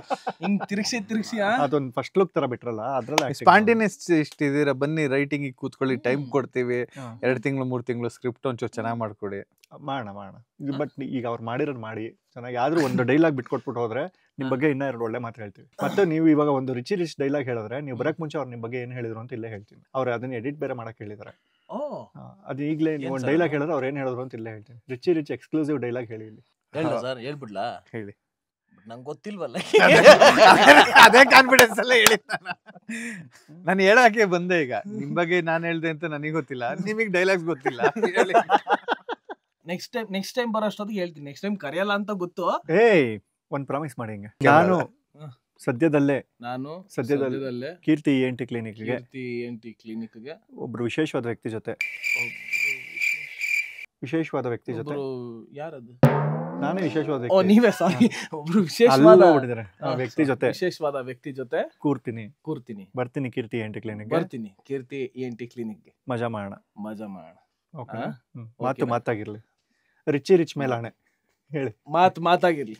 ಹಿಂಗ್ ತಿರುಗಿಸಿ ಅದೊಂದು ಫಸ್ಟ್ ಲುಕ್ ತರ ಬಿಟ್ರಲ್ಲ, ಅದ್ರಲ್ಲಿ ಸ್ಪಾಂಟೇನಿಯಸ್ ಇಷ್ಟಿದ್ದೀರಾ, ಬನ್ನಿ ರೈಟಿಂಗ್ ಕೂತ್ಕೊಳ್ಳಿ, ಟೈಮ್ ಕೊಡ್ತೀವಿ. 2 ತಿಂಗಳು 3 ತಿಂಗಳು ಸ್ಕ್ರಿಪ್ಟ್ ಒಂಚೂರು ಚೆನ್ನಾಗಿ ಮಾಡ್ಕೊಡಿ. ಮಾಡೋಣ. ಬಟ್ ಈಗ ಅವ್ರು ಮಾಡಿರೋದು ಮಾಡಿ ಚೆನ್ನಾಗಿ, ಆದ್ರೂ ಒಂದು ಡೈಲಾಗ್ ಬಿಟ್ಕೊಟ್ಬಿಟ್ಟು ಹೋದ್ರೆ ನಿಮ್ ಬಗ್ಗೆ ಇನ್ನೂ 2 ಒಳ್ಳೆ ಮಾತು ಹೇಳ್ತೀವಿ. ಮತ್ತೆ ನೀವು ಇವಾಗ ಒಂದು ರಿಚ್ ಡೈಲಾಗ್ ಹೇಳಿದ್ರೆ, ನೀವು ಬರಕ್ ಮುಂಚೆ ಅವ್ರು ನಿಮ್ ಬಗ್ಗೆ ಏನ್ ಹೇಳಿದ್ರು ಅಂತ ಇಲ್ಲೇ ಹೇಳ್ತೀನಿ. ಅವ್ರು ಅದನ್ನ ಎಡಿಟ್ ಬೇರೆ ಮಾಡಕ್ ಹೇಳಿದಾರೆ. ಅದು ಈಗಲೇ ನೀವು ಒಂದು ಡೈಲಾಗ್ ಹೇಳಿದ್ರೆ ಅವ್ರು ಏನ್ ಹೇಳಿದ್ರು ಅಂತ ಇಲ್ಲೇ ಹೇಳ್ತೀನಿ. ರಿಚ್ ಎಕ್ಸ್ಕ್ಲೂಸಿವ್ ಡೈಲಾಗ್ ಹೇಳಿ ಇಲ್ಲಿ. ಹೇಳ್ಬಿಡ್ಲಾ? ಹೇಳಿ. ನಂಗೆ ಗೊತ್ತಿಲ್ವಲ್ಲ. ಅದೇ ಕಾನ್ಫಿಡೆನ್ಸ್ ಅಲ್ಲೇ ಹೇಳಿ. ನಾನು ಹೇಳಕ್ಕೆ ಬಂದೆ. ಈಗ ನಿಮ್ ಬಗ್ಗೆ ನಾನು ಹೇಳ್ದೆ ಅಂತ ನನಗೆ ಗೊತ್ತಿಲ್ಲ, ನಿಮಗೆ ಡೈಲಾಗ್ಸ್ ಗೊತ್ತಿಲ್ಲ. ನೆಕ್ಸ್ಟ್ ಟೈಮ್ ಬರೋಷ್ಟೊತ್ತಿಗೆ ಹೇಳ್ತೀನಿ. ನೆಕ್ಸ್ಟ್ ಟೈಮ್ ಕರೆಯಲ್ಲ ಅಂತ ಗೊತ್ತು. ಒಂದು ಪ್ರಾಮಿಸ್ ಮಾಡಿ. ಹಿಂಗೆ ನಾನು ಸದ್ಯದಲ್ಲೇ ಕೀರ್ತಿ ENT ಕ್ಲಿನಿಕ್ಗೆ ಒಬ್ರು ವಿಶೇಷವಾದ ವ್ಯಕ್ತಿ ಜೊತೆ ಯಾರದು? ನಾನೇ ವಿಶೇಷವಾದ ಓ ನೀವೇ ಸಾರಿ, ಒಬ್ರು ವಿಶೇಷವಾದ ವ್ಯಕ್ತಿ ಜೊತೆ ವಿಶೇಷವಾದ ವ್ಯಕ್ತಿ ಜೊತೆ ಕೂರ್ತೀನಿ ಬರ್ತೀನಿ ಕೀರ್ತಿ ENT ಕ್ಲಿನಿಕ್ ಬರ್ತೀನಿ ಕೀರ್ತಿ ENT ಕ್ಲಿನಿಕ್ಗೆ ಮಜಾ ಮಾಡೋಣ. ಓಕೆ ಮಾತಾಗಿರ್ಲಿ. ರಿಚ್ ಮೇಲೆ ಆಣೆ ಹೇಳಿ. ಮಾತಾಗಿರ್ಲಿ.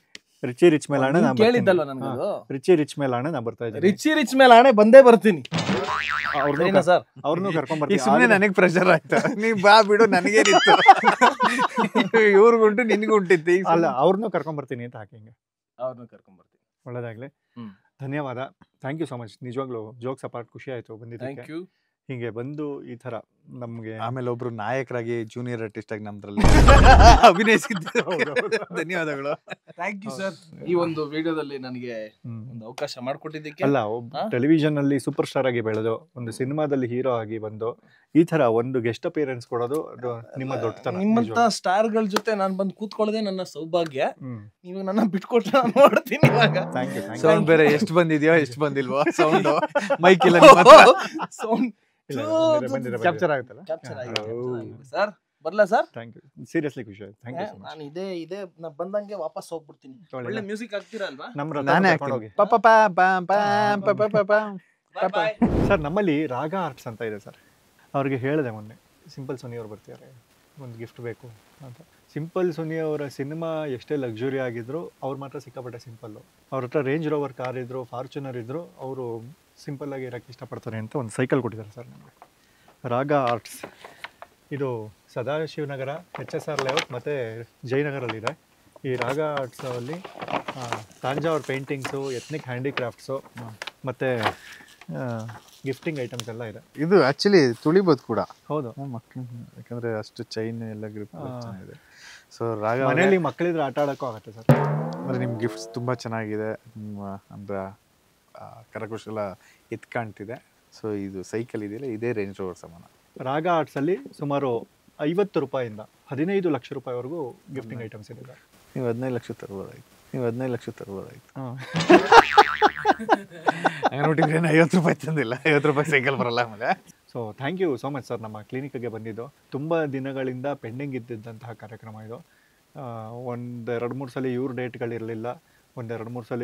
ರಿಚ್ ಮೇಲೆ ಆಣೆ ನಾ ಕೇಳಿದ್ದಲ್ವ ನನಗದು. ರಿಚ್ ಮೇಲೆ ಆಣೆ ನಾ ಬರ್ತಾ ಇದ್ದೀನಿ. ರಿಚ್ ಮೇಲೆ ಆಣೆ ಬಂದೇ ಬರ್ತೀನಿ. ಸರ್ ಅವ್ರನ್ನೂ ಕರ್ಕೊಂಡ್ ಬರ್ತೀನಿ. ಸುಮ್ಮನೆ ನನಗೆ ಪ್ರೆಷರ್ ಆಯ್ತಾ, ನೀ ಬಾ ಬಿಡು, ನನಗೇನಿತ್ತು ಇವ್ರಿಗುಂಟು ನಿನ್ಗುಂಟಿತ್ತು. ಅಲ್ಲ, ಅವ್ರನ್ನೂ ಕರ್ಕೊಂಡ್ ಬರ್ತೀನಿ ಅಂತ ಹಾಕಿ. ಅವ್ರನ್ನೂ ಕರ್ಕೊಂಡ್ ಬರ್ತೀನಿ. ಒಳ್ಳೇದಾಗ್ಲಿ. ಧನ್ಯವಾದ. Thank you so much. ನಿಜವಾಗ್ಲೂ ಜೋಕ್ಸ್ ಅಪಾರ್ಟ್ ಖುಷಿ ಆಯ್ತು ಬಂದಿದ್ದಕ್ಕೆ. ಹಿಂಗೆ ಬಂದು ಈ ತರ ನಮ್ಗೆ ಆಮೇಲೆ ಒಬ್ರು ನಾಯಕರಾಗಿ ಜೂನಿಯರ್ ಆರ್ಟಿಸ್ಟ್ ಆಗಿ ನಮ್ದ್ರಲ್ಲಿ ಅಭಿನಯಿಸಿದ್ದು. ಧನ್ಯವಾದಗಳು. Thank you sir. ಈ ಒಂದು ವಿಡಿಯೋದಲ್ಲಿ ನನಗೆ ಒಂದು ಅವಕಾಶ ಮಾಡಿಕೊಟ್ಟಿದ್ದಕ್ಕೆ. ಅಲ್ಲ, ಟೆಲಿವಿಷನ್ ಅಲ್ಲಿ ಸೂಪರ್ ಸ್ಟಾರ್ ಆಗಿ ಬೆಳೆದು ಒಂದು ಸಿನಿಮಾದಲ್ಲಿ ಹೀರೋ ಆಗಿ ಬಂದು ಈ ತರ ಒಂದು ಗೆಸ್ಟ್ ಅಪಿಯರೆನ್ಸ್ ಕೊಡೋದು ಅದು ನಿಮ್ಮ ದೊಡ್ಡತನ. ನಿಮ್ಮಂತ ಸ್ಟಾರ್ ಗಳ ಜೊತೆ ನಾನು ಬಂದು ಕೂತ್ಕೊಳ್ಳೋದೇ ನನ್ನ ಸೌಭಾಗ್ಯ. ನೀವು ನನ್ನ ಬಿಟ್ಕೊಟ್ರೆ ನಾನು ನೋಡ್ತೀನಿ ಇವಾಗ. ಸೌಂಡ್ ಬೇರೆ ಎಷ್ಟು ಬಂದಿದ್ಯೋ ಎಷ್ಟು ಬಂದಿಲ್ವೋ ಸೌಂಡ್ ಮೈಕ್ ಇಲ್ಲ ಸೌಂಡ್ ಕ್ಯಾಪ್ಚರ್ ಆಗುತ್ತಲ್ಲ. ಸರ್ ಬರ್ಲಾ ಸರ್? Thank you. ಸೀರಿಯಸ್ಲಿ ಖುಷಿ ಆಯ್ತು. Thank you. ನಾನು ಇದೇ ನಾ ಬಂದಂಗೆ ವಾಪಸ್ ಹೋಗ್ಬಿಡ್ತೀನಿ. ಒಳ್ಳೆ ಮ್ಯೂಸಿಕ್ ಹಾಕ್ತೀರಾ ಅಲ್ವಾ? ನಾನೇ ಸರ್ ನಮ್ಮಲ್ಲಿ ರಾಗ ಆರ್ಟ್ಸ್ ಅಂತ ಇದೆ ಸರ್. ಅವ್ರಿಗೆ ಹೇಳಿದೆ ಮೊನ್ನೆ, ಸಿಂಪಲ್ ಸೋನಿ ಅವ್ರು ಬರ್ತಿದ್ದಾರೆ, ಒಂದು ಗಿಫ್ಟ್ ಬೇಕು ಅಂತ. ಸಿಂಪಲ್ ಸೋನಿ ಅವರ ಸಿನಿಮಾ ಎಷ್ಟೇ ಲಕ್ಸುರಿ ಆಗಿದ್ರು ಅವ್ರು ಮಾತ್ರ ಸಿಕ್ಕಾಪಟ್ಟೆ ಸಿಂಪಲ್ಲು. ಅವ್ರ ಹತ್ರ ರೇಂಜ್ ರೋವರ್ ಕಾರ್ ಇದ್ರು, ಫಾರ್ಚುನರ್ ಇದ್ರು, ಅವರು ಸಿಂಪಲ್ ಆಗಿ ಇರೋಕ್ಕೆ ಇಷ್ಟಪಡ್ತಾರೆ ಅಂತ ಒಂದು ಸೈಕಲ್ ಕೊಟ್ಟಿದ್ದಾರೆ ಸರ್ ನಮಗೆ. ರಾಗ ಆರ್ಟ್ಸ್ ಇದು ಸದಾಶಿವನಗರ HSR ಲೇಔಟ್ ಮತ್ತು ಜಯನಗರಲ್ಲಿದೆ. ಈ ರಾಗ ಆರ್ಟ್ಸಲ್ಲಿ ತಾಂಜಾವೂರ್ ಪೇಂಟಿಂಗ್ಸು, ಎತ್ನಿಕ್ ಹ್ಯಾಂಡಿಕ್ರಾಫ್ಟ್ಸು ಮತ್ತು ಗಿಫ್ಟಿಂಗ್ ಐಟಮ್ಸ್ ಎಲ್ಲ ಇದೆ. ಇದು ಆಕ್ಚುಲಿ ತುಳಿಬೋದು ಕೂಡ. ಹೌದು, ಮಕ್ಕಳು ಯಾಕಂದರೆ ಅಷ್ಟು ಚೈನ್ ಎಲ್ಲ ಗ್ರಿಪ್ ಚೆನ್ನಾಗಿದೆ. ಸೊ ರಾಗ ಮನೆಯಲ್ಲಿ ಮಕ್ಕಳಿದ್ರೆ ಆಟ ಆಡೋಕ್ಕೂ ಆಗುತ್ತೆ ಸರ್. ಅಂದರೆ ನಿಮ್ಮ ಗಿಫ್ಟ್ಸ್ ತುಂಬ ಚೆನ್ನಾಗಿದೆ. ನಿಮ್ಮ ಅಂದರೆ ಕರಕುಶಲ ಕಾಣ್ತಿದೆ. ಸೊ ಇದು ಸೈಕಲ್ ಇದೆಯಲ್ಲ, ಇದೇ ರೇಂಜ್ ರೋವರ್ ಸಮಾನ. ರಾಗ ಆರ್ಟ್ಸಲ್ಲಿ ಸುಮಾರು 50 ರೂಪಾಯಿಂದ 15 ಲಕ್ಷ ರೂಪಾಯಿವರೆಗೂ ಗಿಫ್ಟಿಂಗ್ ಐಟಮ್ಸ್ ಇದೆ. ನೀವು 15 ಲಕ್ಷ ತರ್ಬೋದಾಯ್ತು. ನೋಡಿದ್ರೆ 50 ರೂಪಾಯಿ ತಂದಿಲ್ಲ, 50 ರೂಪಾಯಿ ಸೈಕಲ್ ಬರಲ್ಲ ಆಮೇಲೆ. So thank you so much sir ನಮ್ಮ ಕ್ಲಿನಿಕ್ಗೆ ಬಂದಿದ್ದು. ತುಂಬ ದಿನಗಳಿಂದ ಪೆಂಡಿಂಗ್ ಇದ್ದಿದ್ದಂತಹ ಕಾರ್ಯಕ್ರಮ ಇದು. 1-2-3 ಸಲ ಇವ್ರ ಡೇಟ್ಗಳಿರಲಿಲ್ಲ, 1-2-3 ಸಲ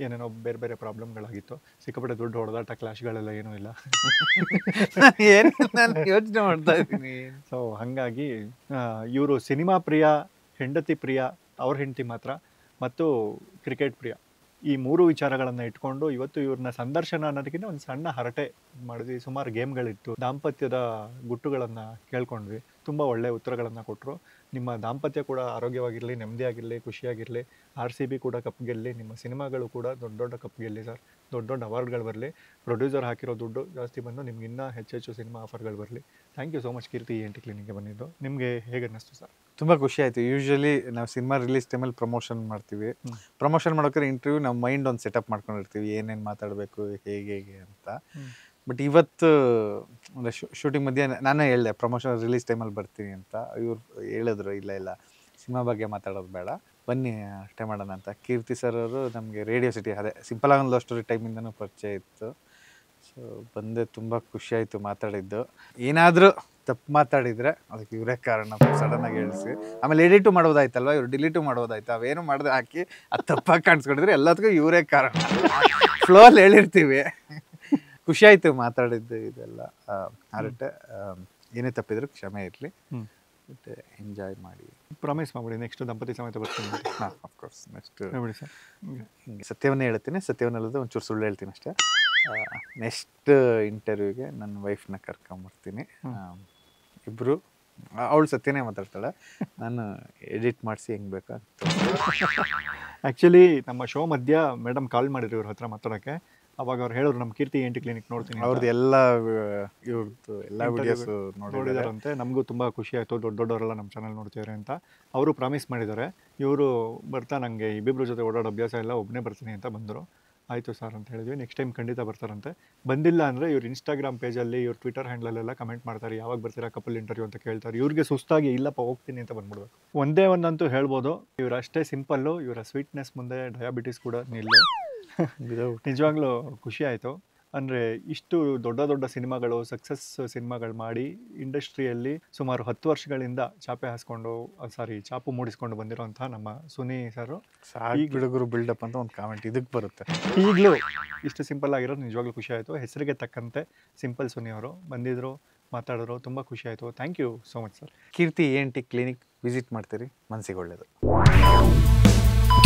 ಏನೇನೋ ಬೇರೆ ಬೇರೆ ಪ್ರಾಬ್ಲಮ್ಗಳಾಗಿತ್ತು. ಸಿಕ್ಕಾಪಟ್ಟೆ ದುಡ್ಡು ಹೊಡೆದಾಟ, ಕ್ಲಾಶ್ಗಳೆಲ್ಲ ಏನೂ ಇಲ್ಲ. ನಾನು ಯೋಚನೆ ಮಾಡ್ತಾ ಇದ್ದೀನಿ. ಸೊ ಹಾಗಾಗಿ ಇವರು ಸಿನಿಮಾ ಪ್ರಿಯ, ಹೆಂಡತಿ ಪ್ರಿಯ, ಅವ್ರ ಹೆಂಡತಿ ಮಾತ್ರ, ಮತ್ತು ಕ್ರಿಕೆಟ್ ಪ್ರಿಯ, ಈ 3 ವಿಚಾರಗಳನ್ನು ಇಟ್ಕೊಂಡು ಇವತ್ತು ಇವ್ರನ್ನ ಸಂದರ್ಶನ ಅನ್ನೋದಕ್ಕಿಂತ ಒಂದು ಸಣ್ಣ ಹರಟೆ ಮಾಡಿದ್ವಿ. ಸುಮಾರು ಗೇಮ್ಗಳಿತ್ತು, ದಾಂಪತ್ಯದ ಗುಟ್ಟುಗಳನ್ನು ಕೇಳ್ಕೊಂಡ್ವಿ, ತುಂಬ ಒಳ್ಳೆಯ ಉತ್ತರಗಳನ್ನು ಕೊಟ್ಟರು. ನಿಮ್ಮ ದಾಂಪತ್ಯ ಕೂಡ ಆರೋಗ್ಯವಾಗಿರಲಿ, ನೆಮ್ಮದಿಯಾಗಿರಲಿ, ಖುಷಿಯಾಗಿರಲಿ, RCB ಕೂಡ ಕಪ್ ಗೆಲ್ಲಿ, ನಿಮ್ಮ ಸಿನಿಮಾಗಳು ಕೂಡ ದೊಡ್ಡ ಕಪ್ ಗೆಲ್ಲಿ ಸರ್, ದೊಡ್ಡ ಅವಾರ್ಡ್ಗಳು ಬರಲಿ, ಪ್ರೊಡ್ಯೂಸರ್ ಹಾಕಿರೋ ದುಡ್ಡು ಜಾಸ್ತಿ ಬಂದು ನಿಮ್ಗೆ ಇನ್ನೂ ಹೆಚ್ಚು ಸಿನಿಮಾ ಆಫರ್ಗಳು ಬರಲಿ. Thank you so much Keerthi ENT ಕ್ಲಿನಿಕ್ಗೆ ಬಂದಿದ್ದು. ನಿಮಗೆ ಹೇಗೆ ಅನ್ನಿಸ್ತು ಸರ್? ತುಂಬ ಖುಷಿ ಆಯಿತು. ಯೂಶ್ವಲಿ ನಾವು ಸಿನಿಮಾ ರಿಲೀಸ್ ಟೈಮಲ್ಲಿ ಪ್ರಮೋಷನ್ ಮಾಡ್ತೀವಿ. ಪ್ರಮೋಷನ್ ಮಾಡೋಕೆ ಇಂಟರ್ವ್ಯೂ ನಾವು ಮೈಂಡ್ ಒಂದು ಸೆಟಪ್ ಮಾಡ್ಕೊಂಡಿರ್ತೀವಿ, ಏನೇನು ಮಾತಾಡಬೇಕು, ಹೇಗೆ ಅಂತ. ಬಟ್ ಇವತ್ತು ಅಂದರೆ ಶೂಟಿಂಗ್ ಮಧ್ಯೆ ನಾನೇ ಹೇಳಿದೆ ಪ್ರಮೋಷನ್ ರಿಲೀಸ್ ಟೈಮಲ್ಲಿ ಬರ್ತೀನಿ ಅಂತ. ಇವ್ರು ಹೇಳಿದ್ರು ಇಲ್ಲ ಸಿನಿಮಾ ಬಗ್ಗೆ ಮಾತಾಡೋದು ಬೇಡ, ಬನ್ನಿ ಅಷ್ಟೇ ಮಾಡೋಣ ಅಂತ. ಕೀರ್ತಿ ಸರ್ ಅವರು ನಮಗೆ ರೇಡಿಯೋ ಸಿಟಿ, ಅದೇ ಸಿಂಪಲ್ ಆಗಿ ಒಂದು ಲವ್ ಸ್ಟೋರಿ ಟೈಮಿಂದನೂ ಪರಿಚಯ ಇತ್ತು. ಸೊ ಬಂದೆ, ತುಂಬ ಖುಷಿಯಾಯಿತು ಮಾತಾಡಿದ್ದು. ಏನಾದರೂ ತಪ್ಪು ಮಾತಾಡಿದರೆ ಅದಕ್ಕೆ ಇವರೇ ಕಾರಣ. ಸಡನ್ನಾಗಿ ಹೇಳಿಸಿ ಆಮೇಲೆ ಎಡಿಟು ಮಾಡೋದಾಯ್ತಲ್ವ, ಇವ್ರು ಡಿಲೀಟು ಮಾಡೋದಾಯ್ತು, ಅವೇನು ಮಾಡಿದ್ರೆ ಹಾಕಿ ಅದು ತಪ್ಪಾಗಿ ಕಾಣಿಸ್ಕೊಂಡಿದ್ರೆ ಎಲ್ಲದಕ್ಕೂ ಇವರೇ ಕಾರಣ. ಫ್ಲೋಲ್ಲಿ ಹೇಳಿರ್ತೀವಿ. ಖುಷಿ ಆಯಿತು ಮಾತಾಡಿದ್ದು. ಇದೆಲ್ಲ ಹರಟೆ, ಏನೇ ತಪ್ಪಿದ್ರು ಕ್ಷಮೆ ಇರಲಿ, ಮತ್ತು ಎಂಜಾಯ್ ಮಾಡಿ. ಪ್ರಾಮಿಸ್ ಮಾಡಿಬಿಡಿ ನೆಕ್ಸ್ಟ್ ದಂಪತಿ ಸಮೇತ ಬರ್ತೀನಿ. ಹಾಂ, ಅಫ್ಕೋರ್ಸ್ ನೆಕ್ಸ್ಟ್ ಹೇಳ್ಬಿಡಿ ಸರ್. ಹಿಂಗೆ ಸತ್ಯವನ್ನೇ ಹೇಳ್ತೀನಿ, ಸತ್ಯವನ್ನಲ್ಲದೆ ಒಂಚೂರು ಸುಳ್ಳು ಹೇಳ್ತೀನಿ ಅಷ್ಟೇ. ನೆಕ್ಸ್ಟ್ ಇಂಟರ್ವ್ಯೂಗೆ ನನ್ನ ವೈಫ್ನ ಕರ್ಕೊಂಬರ್ತೀನಿ. ಇಬ್ಬರು, ಅವಳು ಸತ್ಯನೇ ಮಾತಾಡ್ತಾಳೆ, ನಾನು ಎಡಿಟ್ ಮಾಡಿಸಿ ಹೆಂಗೆ ಬೇಕಾ. ಆ್ಯಕ್ಚುಲಿ ನಮ್ಮ ಶೋ ಮಧ್ಯ ಮೇಡಮ್ ಕಾಲ್ ಮಾಡಿದ್ರು ಇವ್ರ ಹತ್ರ ಮಾತಾಡೋಕ್ಕೆ. ಅವಾಗ ಅವ್ರು ಹೇಳಿದ್ರು ನಮ್ಮ ಕೀರ್ತಿ ENT ಕ್ಲಿನಿಕ್ ನೋಡ್ತೀನಿ, ಅವ್ರದ್ದು ಎಲ್ಲ ಇವ್ರದ್ದು ಎಲ್ಲ ವಿಡಿಯೋಸ್ ನೋಡಿದಾರಂತೆ. ನಮಗೂ ತುಂಬ ಖುಷಿ ಆಯಿತು, ದೊಡ್ಡವರೆಲ್ಲ ನಮ್ಮ ಚಾನಲ್ ನೋಡ್ತಿದ್ದಾರೆ ಅಂತ. ಅವರು ಪ್ರಾಮಿಸ್ ಮಾಡಿದ್ದಾರೆ. ಇವರು ಬರ್ತಾ ನನಗೆ ಇಬ್ಬಿಬ್ಬರ ಜೊತೆ ಓಡಾಡೋ ಅಭ್ಯಾಸ ಇಲ್ಲ, ಒಬ್ಬನೇ ಬರ್ತೀನಿ ಅಂತ ಬಂದರು. ಆಯಿತು ಸರ್ ಅಂತ ಹೇಳಿದ್ವಿ. ನೆಕ್ಸ್ಟ್ ಟೈಮ್ ಖಂಡಿತ ಬರ್ತಾರಂತೆ. ಬಂದಿಲ್ಲ ಅಂದರೆ ಇವ್ರು ಇನ್ಸ್ಟಾಗ್ರಾಮ್ ಪೇಜಲ್ಲಿ, ಇವ್ರ ಟ್ವಿಟರ್ ಹ್ಯಾಂಡಲಲ್ಲೆಲ್ಲ ಕಮೆಂಟ್ ಮಾಡ್ತಾರೆ, ಯಾವಾಗ ಬರ್ತೀರಾ ಕಪಲ್ ಇಂಟರ್ವ್ಯೂ ಅಂತ ಕೇಳ್ತಾರೆ. ಇವ್ರಿಗೆ ಸುಸ್ತಾಗಿ ಇಲ್ಲಪ್ಪ ಹೋಗ್ತೀನಿ ಅಂತ ಬಂದ್ಬಿಡ್ಬೇಕು. ಒಂದೇ ಒಂದಂತೂ ಹೇಳ್ಬೋದು, ಇವ್ರು ಅಷ್ಟೇ ಸಿಂಪಲ್ಲು. ಇವರ ಸ್ವೀಟ್ನೆಸ್ ಮುಂದೆ ಡಯಾಬಿಟಿಸ್ ಕೂಡ ನಿಲ್ಲು. ನಿಜವಾಗ್ಲೂ ಖುಷಿ ಆಯಿತು. ಅಂದರೆ ಇಷ್ಟು ದೊಡ್ಡ ದೊಡ್ಡ ಸಿನಿಮಾಗಳು ಸಕ್ಸಸ್ ಸಿನಿಮಾಗಳು ಮಾಡಿ ಇಂಡಸ್ಟ್ರಿಯಲ್ಲಿ ಸುಮಾರು 10 ವರ್ಷಗಳಿಂದ ಚಾಪು ಮೂಡಿಸ್ಕೊಂಡು ಬಂದಿರೋಂಥ ನಮ್ಮ ಸುನಿ ಸರು ಹುಡುಗರು ಬಿಲ್ಡಪ್ ಅಂತ ಒಂದು ಕಾಮೆಂಟ್ ಇದಕ್ಕೆ ಬರುತ್ತೆ. ಈಗಲೂ ಇಷ್ಟು ಸಿಂಪಲ್ ಆಗಿರೋದು ನಿಜವಾಗ್ಲೂ ಖುಷಿ ಆಯಿತು. ಹೆಸರಿಗೆ ತಕ್ಕಂತೆ ಸಿಂಪಲ್ ಸುನಿ ಅವರು ಬಂದಿದ್ರು, ಮಾತಾಡಿದ್ರು, ತುಂಬ ಖುಷಿ ಆಯಿತು. Thank you so much sir. Keerthi ENT clinic visit ಮಾಡ್ತೀರಿ, ಮನಸ್ಸಿಗೆ ಒಳ್ಳೆಯದು.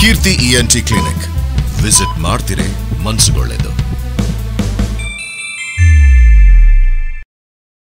ಕೀರ್ತಿ ENT ಕ್ಲಿನಿಕ್ ವಿಸಿಟ್ ಮಾಡ್ತೀರಿ, ಮನಸ್ಸಿಗೆ ಒಳ್ಳೆಯದು.